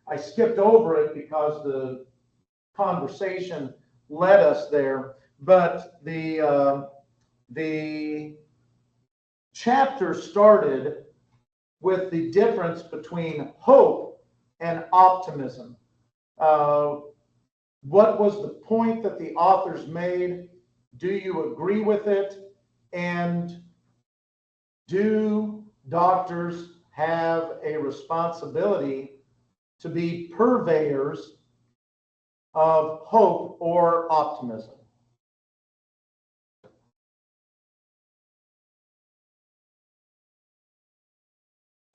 I skipped over it because the conversation led us there, but the chapter started with the difference between hope and optimism. What was the point that the authors made? Do you agree with it? And do doctors have a responsibility to be purveyors of hope or optimism?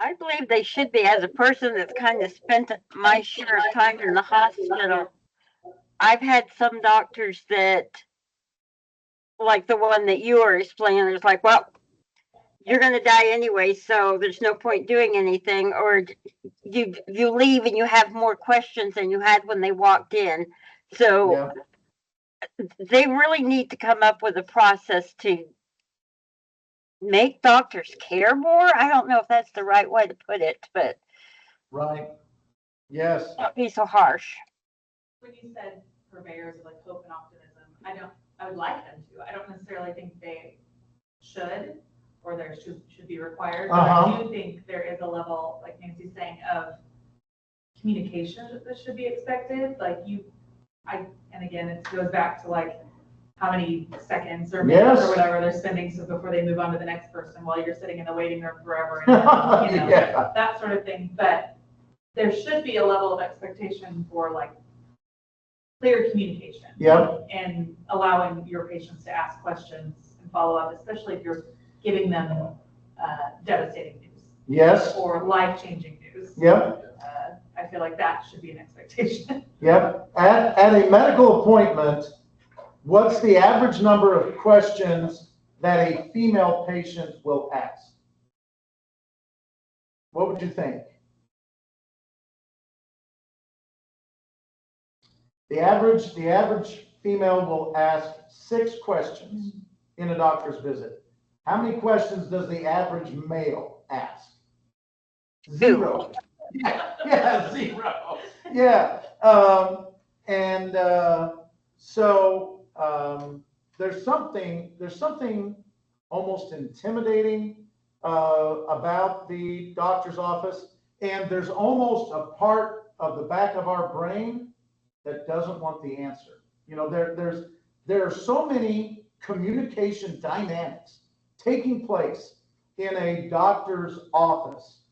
I believe they should be. As a person that's kind of spent my share of time in the hospital, I've had some doctors that, like the one that you were explaining, it's like, well, you're going to die anyway, so there's no point doing anything. Or you leave and you have more questions than you had when they walked in. So Yeah. they really need to come up with a process to make doctors care more. I don't know if that's the right way to put it, but Right. Yes. not be so harsh. When you said purveyors of like hope and optimism, I would like them to. I don't necessarily think they should or there should be required. But I do think there is a level, like Nancy's saying, of communication that should be expected. Like and again, it goes back to like how many seconds or minutes or whatever they're spending so before they move on to the next person while you're sitting in the waiting room forever, and, Yeah. that sort of thing. But there should be a level of expectation for like clear communication. Yep. And allowing your patients to ask questions and follow up, especially if you're giving them devastating news. Yes. Or life-changing news. Yep. I feel like that should be an expectation. Yep. At a medical appointment, what's the average number of questions that a female patient will ask? What would you think? The average female will ask 6 questions in a doctor's visit. How many questions does the average male ask? 0. Yeah, 0. Yeah. So there's something almost intimidating about the doctor's office, and there's almost a part of the back of our brain that doesn't want the answer. You know, there are so many communication dynamics taking place in a doctor's office.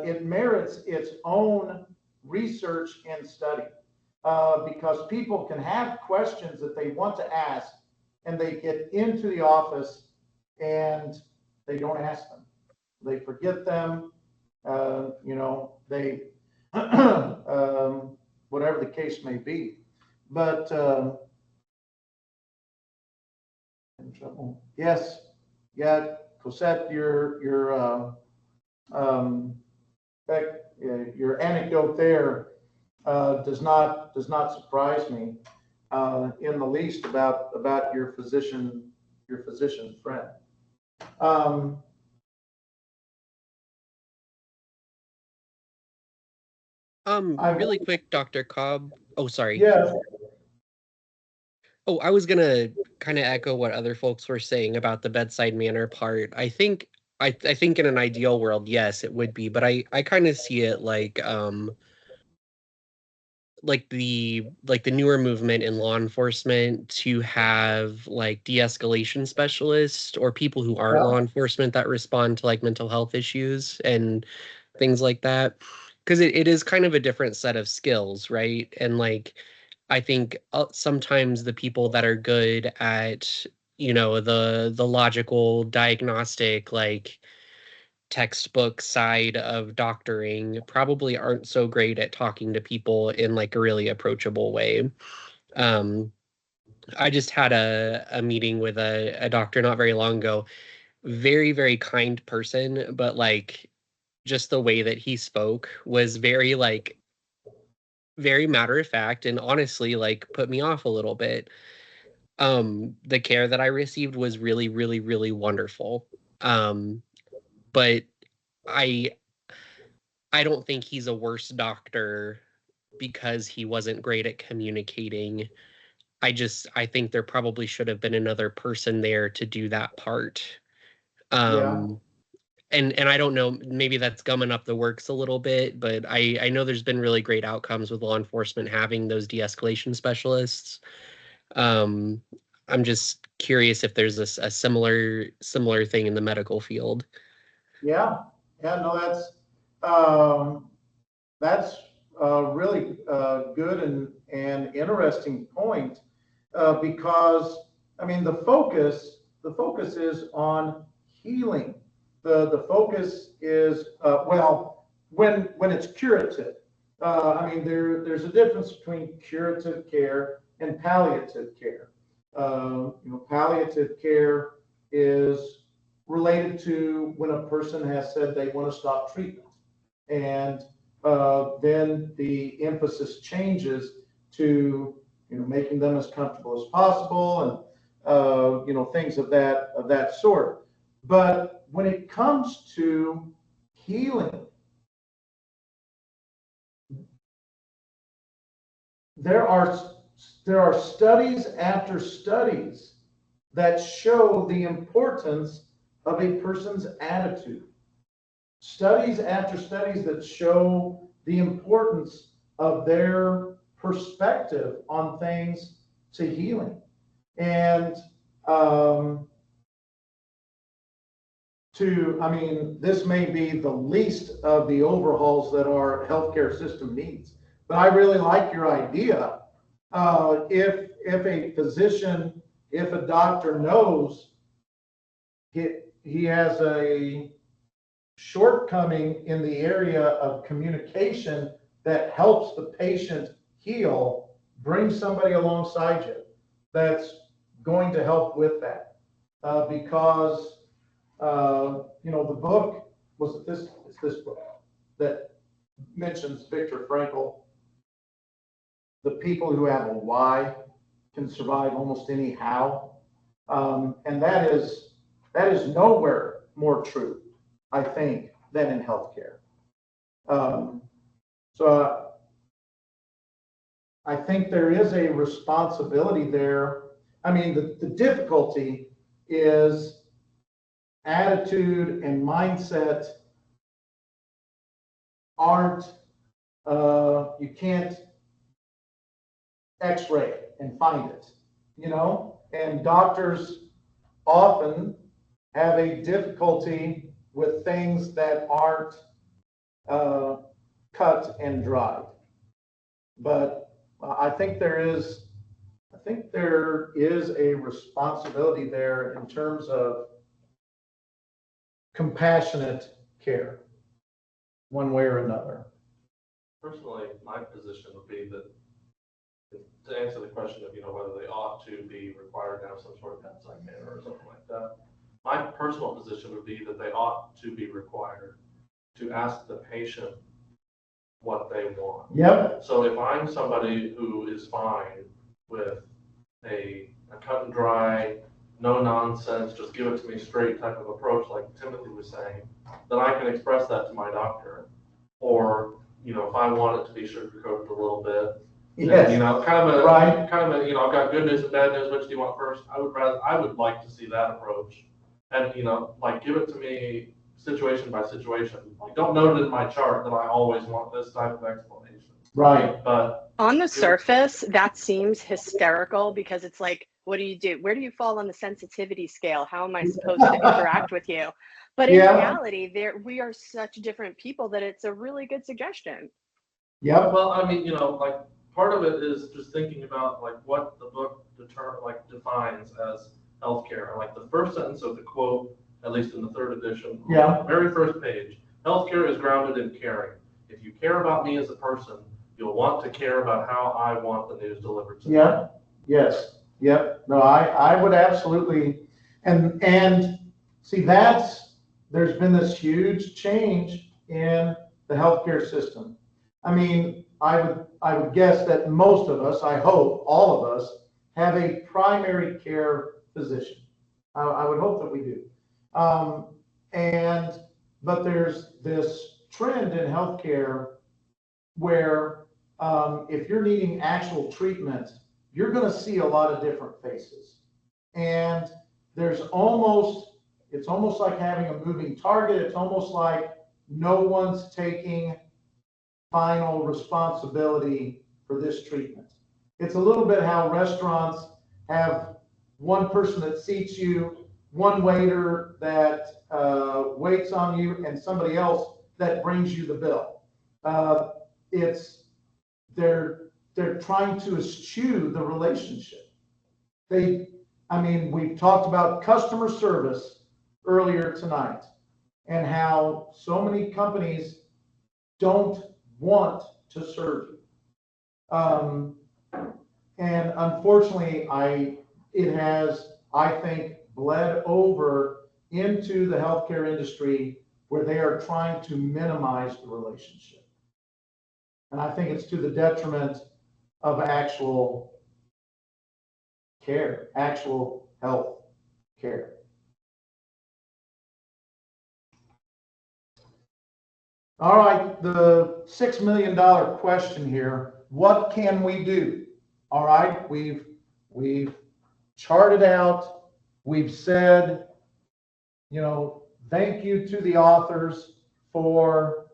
It merits its own research and study because people can have questions that they want to ask, and they get into the office and they don't ask them. They forget them. They whatever the case may be. But in trouble. Yes, yeah, Cosette, your anecdote there does not surprise me in the least about your physician friend. Really quick, Dr. Cobb. Oh, sorry. Yeah. Oh, I was gonna kind of echo what other folks were saying about the bedside manner part. I think in an ideal world, yes, it would be, but I kind of see it like the newer movement in law enforcement to have like de-escalation specialists or people who aren't law enforcement that respond to like mental health issues and things like that. because it is kind of a different set of skills, right? And like, I think sometimes the people that are good at, you know, the logical diagnostic, like textbook side of doctoring probably aren't so great at talking to people in like a really approachable way. Um, I just had a meeting with a doctor not very long ago. Very, very kind person, but like just the way that he spoke was very like very matter of fact and honestly like put me off a little bit. The care that I received was really, really, really wonderful. But I I don't think he's a worse doctor because he wasn't great at communicating. I think there probably should have been another person there to do that part. Yeah. Um, and I don't know, maybe that's gumming up the works a little bit, but I know there's been really great outcomes with law enforcement having those de-escalation specialists. Um, I'm just curious if there's a similar thing in the medical field. Yeah. Yeah. No, that's a really good and interesting point, because I mean the focus is on healing. The focus is well, when it's curative. I mean there's a difference between curative care and palliative care. Palliative care is related to when a person has said they want to stop treatment, and then the emphasis changes to making them as comfortable as possible, and things of that sort. But when it comes to healing, there are studies after studies that show the importance of a person's attitude. Studies after studies that show the importance of their perspective on things to healing. And I mean, this may be the least of the overhauls that our healthcare system needs, but I really like your idea. If a physician, if a doctor knows he has a shortcoming in the area of communication that helps the patient heal, bring somebody alongside you that's going to help with that. Because the book it's this book that mentions Viktor Frankl. The people who have a why can survive almost any how, and that is nowhere more true, I think, than in healthcare. So I think there is a responsibility there. I mean, the difficulty is attitude and mindset aren't, you can't x-ray it and find it, and doctors often have a difficulty with things that aren't cut and dried. But I think there is a responsibility there in terms of compassionate care, one way or another. Personally, my position would be that, to answer the question of whether they ought to be required to have some sort of bedside manner or something like that, my personal position would be that they ought to be required to ask the patient what they want. Yep. So if I'm somebody who is fine with a cut and dry, no nonsense, just give it to me straight type of approach, like Timothy was saying, then I can express that to my doctor. Or, if I want it to be sugarcoated a little bit, yes. kind of a, right. I've got good news and bad news, which do you want first? I would like to see that approach. And, give it to me situation by situation. Don't note it in my chart that I always want this type of explanation. Right. But on the surface, that seems hysterical because it's like, what do you do? Where do you fall on the sensitivity scale? How am I supposed to interact with you? But in Yeah. reality, we are such different people that it's a really good suggestion. Yep. Well, I mean, like part of it is just thinking about like what the book defines as healthcare. And like the first sentence of the quote, at least in the third edition, Yeah. very first page, healthcare is grounded in caring. If you care about me as a person, you'll want to care about how I want the news delivered to me. Yeah. Yes. Yep. No, I would absolutely, and see, there's been this huge change in the healthcare system. I mean, I would guess that most of us, I hope all of us, have a primary care physician. I would hope that we do. But there's this trend in healthcare where if you're needing actual treatment, you're going to see a lot of different faces. And it's almost like having a moving target. It's almost like no one's taking final responsibility for this treatment. It's a little bit how restaurants have one person that seats you, one waiter that waits on you, and somebody else that brings you the bill. They're trying to eschew the relationship. We've talked about customer service earlier tonight and how so many companies don't want to serve you. And unfortunately, it has, I think, bled over into the healthcare industry where they are trying to minimize the relationship. And I think it's to the detriment of actual care, actual health care. All right, the $6 million question here. What can we do? All right, we've charted out, we've said, thank you to the authors for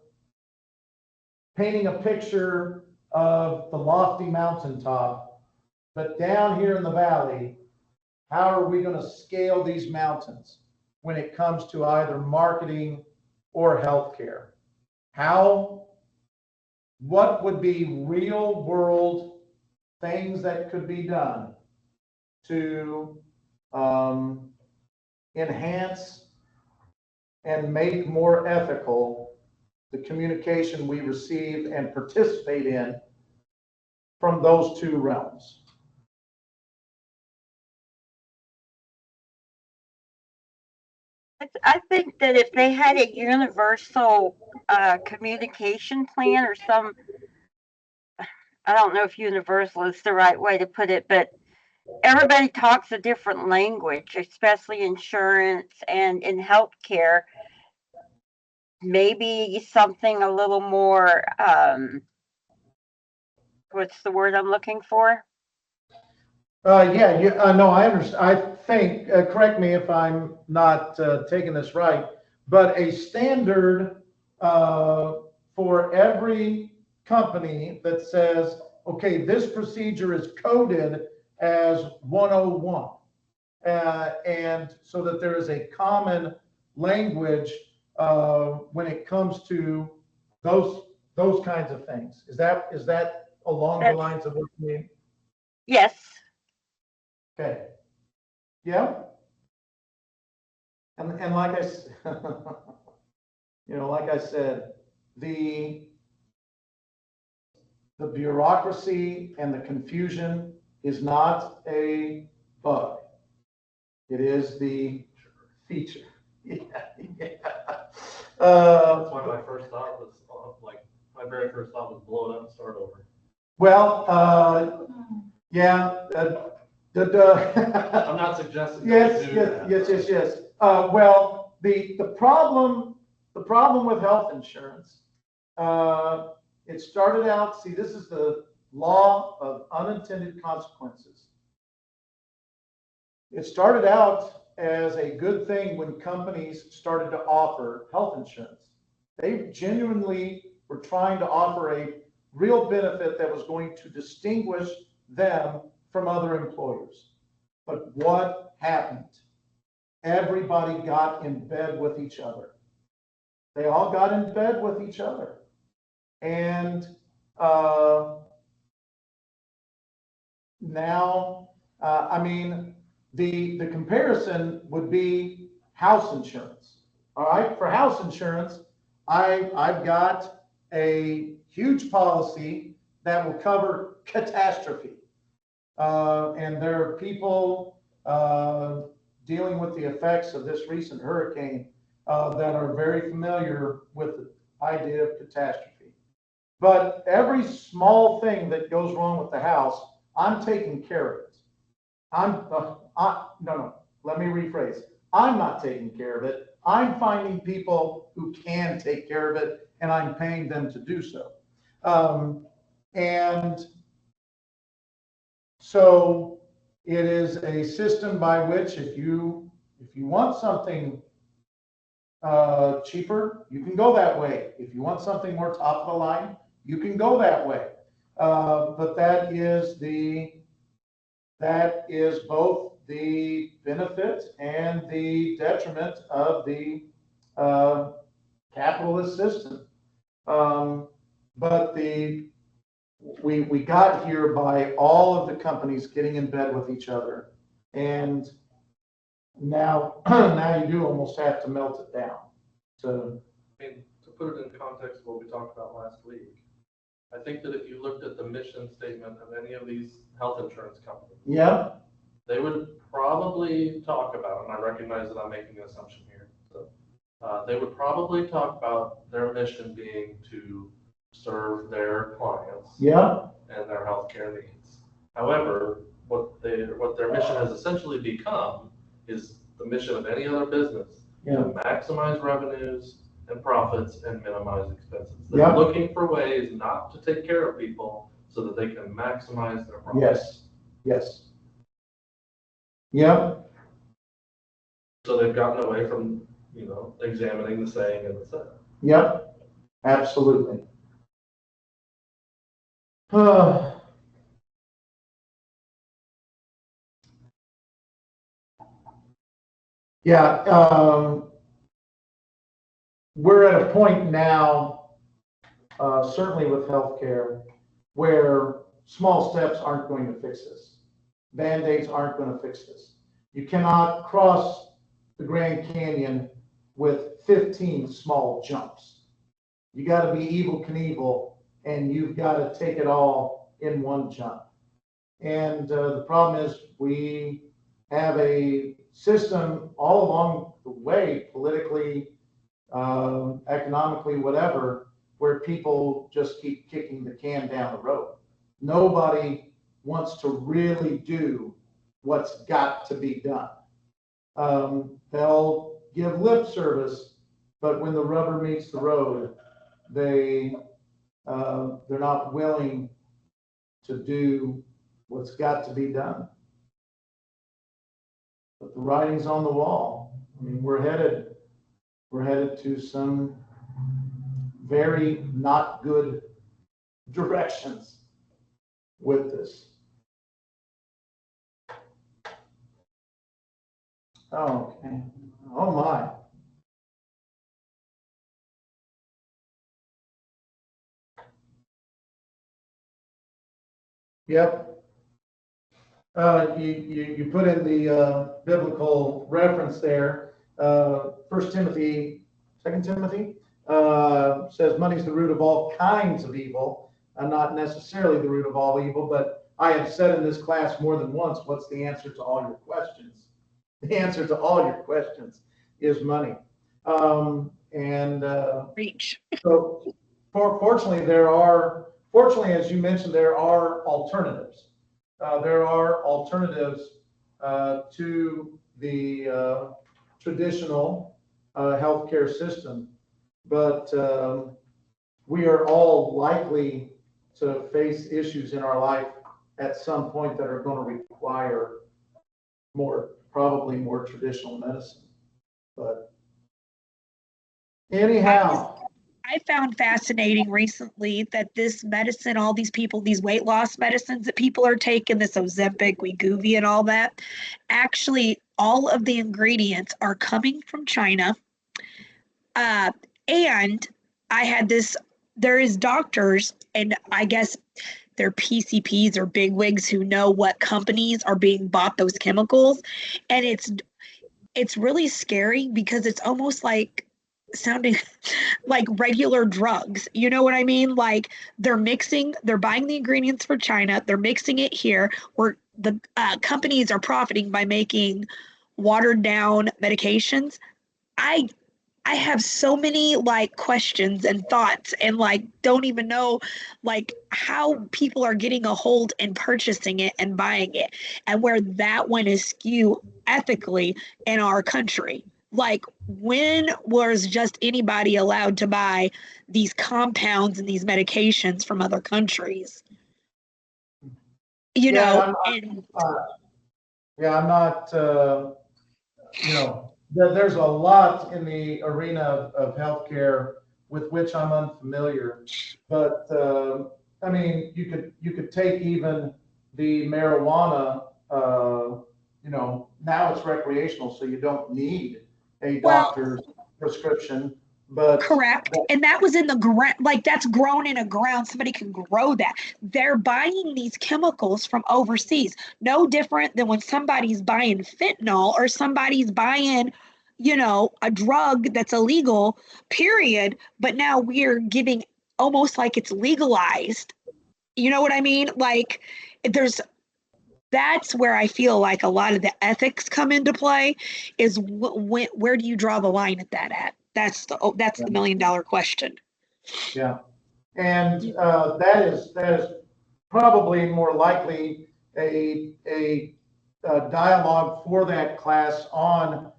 painting a picture of the lofty mountaintop, but down here in the valley, how are we going to scale these mountains when it comes to either marketing or healthcare? What would be real world things that could be done to enhance and make more ethical the communication we receive and participate in from those two realms? I think that if they had a universal communication plan or I don't know if universal is the right way to put it, but everybody talks a different language, especially insurance and in healthcare. Maybe something a little more, what's the word I'm looking for? No, I understand. I think, correct me if I'm not taking this right, but a standard for every company that says, okay, this procedure is coded as 101. And so that there is a common language when it comes to those kinds of things. Is that along the lines of what you mean? Yes. Okay. Yeah. And like I said, the bureaucracy and the confusion is not a bug. It is the feature. Yeah. That's why my very first thought was blow it up and start over. Well, yeah. I'm not suggesting. Yes. Well, the problem with health insurance, it started out. See, this is the law of unintended consequences. It started out as a good thing when companies started to offer health insurance. They genuinely were trying to offer a real benefit that was going to distinguish them from other employers. But what happened? everybody got in bed with each other. They all got in bed with each other. And now, I mean, the comparison would be house insurance. All right, for house insurance, I've got a huge policy that will cover catastrophe. And there are people dealing with the effects of this recent hurricane that are very familiar with the idea of catastrophe. But every small thing that goes wrong with the house, I'm taking care of it. No, let me rephrase. I'm not taking care of it. I'm finding people who can take care of it, and I'm paying them to do so. And so it is a system by which if you want something cheaper, you can go that way. If you want something more top of the line, you can go that way. But that is both the benefit and the detriment of the capitalist system. But we got here by all of the companies getting in bed with each other, and now you do almost have to melt it down. So, I mean, to put it in context of what we talked about last week, I think that if you looked at the mission statement of any of these health insurance companies, yeah, they would probably talk about, and I recognize that I'm making an assumption here, so they would probably talk about their mission being to serve their clients yeah, and their healthcare needs. However, what their mission has essentially become is the mission of any other business, yeah, to maximize revenues and profits and minimize expenses. They're Yeah. looking for ways not to take care of people so that they can maximize their profits. yes, yeah, So they've gotten away from, examining the saying in the set. yeah, absolutely. Yeah, we're at a point now, certainly with healthcare, where small steps aren't going to fix this. Band-Aids aren't going to fix this. You cannot cross the Grand Canyon with 15 small jumps. You got to be Evel Knievel, and you've got to take it all in one jump. And the problem is we have a system all along the way, politically, economically, whatever, where people just keep kicking the can down the road. Nobody wants to really do what's got to be done. They'll give lip service, but when the rubber meets the road, they're not willing to do what's got to be done. But the writing's on the wall. I mean, we're headed to some very not good directions with this. Oh, okay. Oh my. Yep. You put in the biblical reference there. 1 Timothy, 2 Timothy says money's the root of all kinds of evil, and not necessarily the root of all evil, but I have said in this class more than once, what's the answer to all your questions? The answer to all your questions is money. Reach. So fortunately, as you mentioned, there are alternatives. There are alternatives to the traditional healthcare system, but we are all likely to face issues in our life at some point that are going to require probably more traditional medicine. But anyhow. I found fascinating recently that this medicine, all these people, these weight loss medicines that people are taking, this Ozempic, Wegovy, and all that, actually all of the ingredients are coming from China. And I had this, there is doctors, and I guess they're PCPs or bigwigs who know what companies are being bought those chemicals. And it's really scary because it's almost like sounding like regular drugs. You know what I mean? Like they're buying the ingredients for China, they're mixing it here, where the companies are profiting by making watered down medications. I have so many like questions and thoughts and like don't even know like how people are getting a hold and purchasing it and buying it, and where that one is skewed ethically in our country. Like when was just anybody allowed to buy these compounds and these medications from other countries? You know, and Yeah, I'm not, you know, there's a lot in the arena of healthcare with which I'm unfamiliar. But I mean, you could take even the marijuana. You know, now it's recreational, so you don't need a doctor's prescription. But correct. And that was in the ground, like that's grown in a ground. Somebody can grow that. They're buying these chemicals from overseas. No different than when somebody's buying fentanyl or somebody's buying, you know, a drug that's illegal, period. But now we're giving almost like it's legalized. You know what I mean? Like that's where I feel like a lot of the ethics come into play is where do you draw the line at that at? That's the $1 million question. Yeah, and that is probably more likely a dialogue for that class on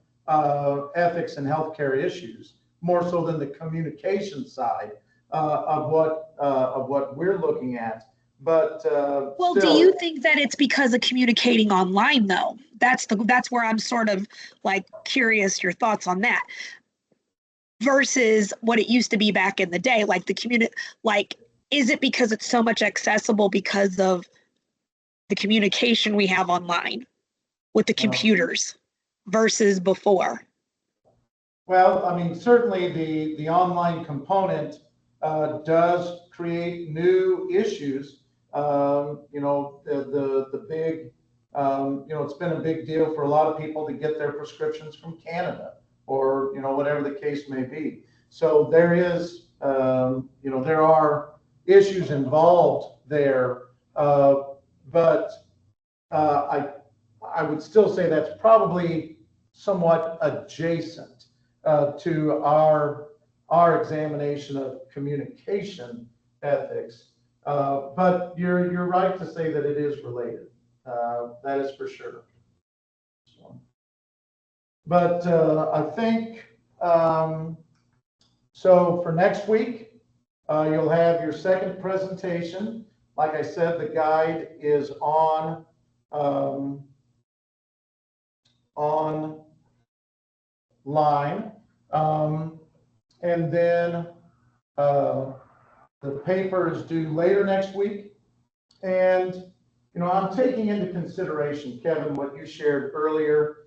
ethics and healthcare issues, more so than the communication side of what we're looking at. But well, do you think that it's because of communicating online though? That's where I'm sort of like curious your thoughts on that versus what it used to be back in the day, like the community, like is it because it's so much accessible because of the communication we have online with the computers versus before? Well, I mean, certainly the online component does create new issues. You know, the big, you know, it's been a big deal for a lot of people to get their prescriptions from Canada or, you know, whatever the case may be. So there is, you know, there are issues involved there, but I would still say that's probably somewhat adjacent to our examination of communication ethics. But you're right to say that it is related. That is for sure. But I think so. For next week, you'll have your second presentation. Like I said, the guide is online, and then the paper is due later next week. And you know, I'm taking into consideration, Kevin, what you shared earlier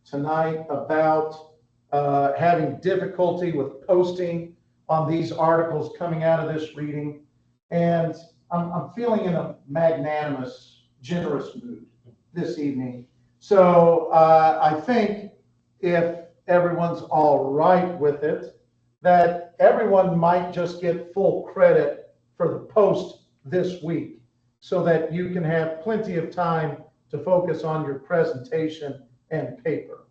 tonight about having difficulty with posting on these articles coming out of this reading. And I'm feeling in a magnanimous, generous mood this evening. So I think if everyone's all right with it, that everyone might just get full credit for the post this week so that you can have plenty of time to focus on your presentation and paper,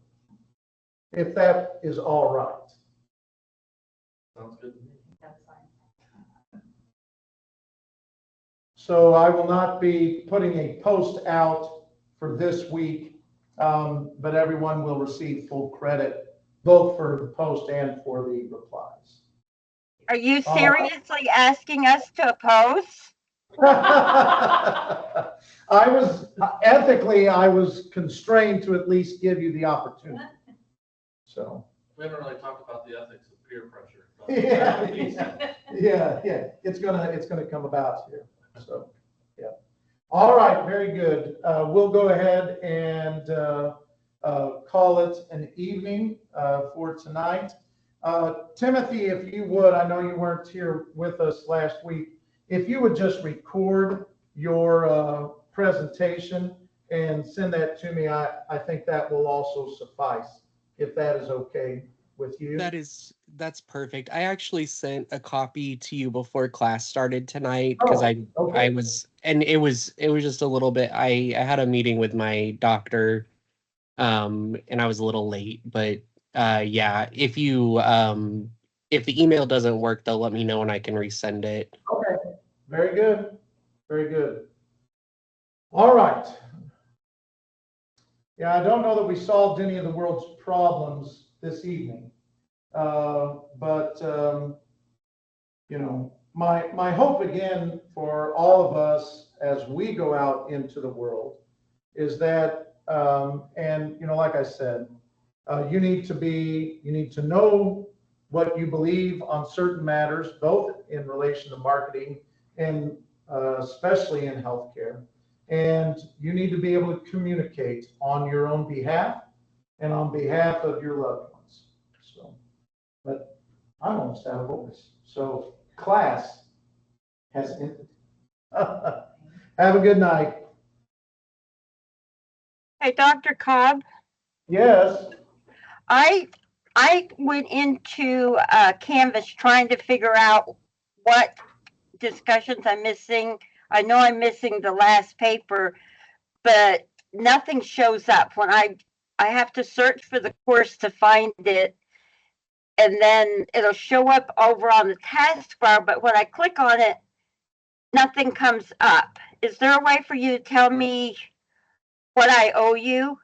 if that is all right. Sounds good to me. That's fine. So I will not be putting a post out for this week, but everyone will receive full credit, both for the post and for the replies. Are you seriously asking us to oppose? I was constrained to at least give you the opportunity. So. We haven't really talked about the ethics of peer pressure. Yeah. It's gonna come about here. So, yeah. All right, very good. We'll go ahead and call it an evening for tonight. Timothy, if you would, I know you weren't here with us last week. If you would just record your presentation and send that to me, I think that will also suffice, if that is okay with you. That's perfect. I actually sent a copy to you before class started tonight because I was, and it was just a little bit, I had a meeting with my doctor and I was a little late, but yeah, if the email doesn't work, they'll let me know and I can resend it. Okay, very good, very good. All right. Yeah, I don't know that we solved any of the world's problems this evening. But you know, my hope again for all of us as we go out into the world is that, and you know, like I said, you need to know what you believe on certain matters, both in relation to marketing and especially in healthcare. And you need to be able to communicate on your own behalf and on behalf of your loved ones. So, but I almost out of voice. So class has ended. Have a good night. Hey, Dr. Cobb. Yes. I went into Canvas trying to figure out what discussions I'm missing. I know I'm missing the last paper, but nothing shows up when I have to search for the course to find it, and then it'll show up over on the taskbar, but when I click on it, nothing comes up. Is there a way for you to tell me what I owe you?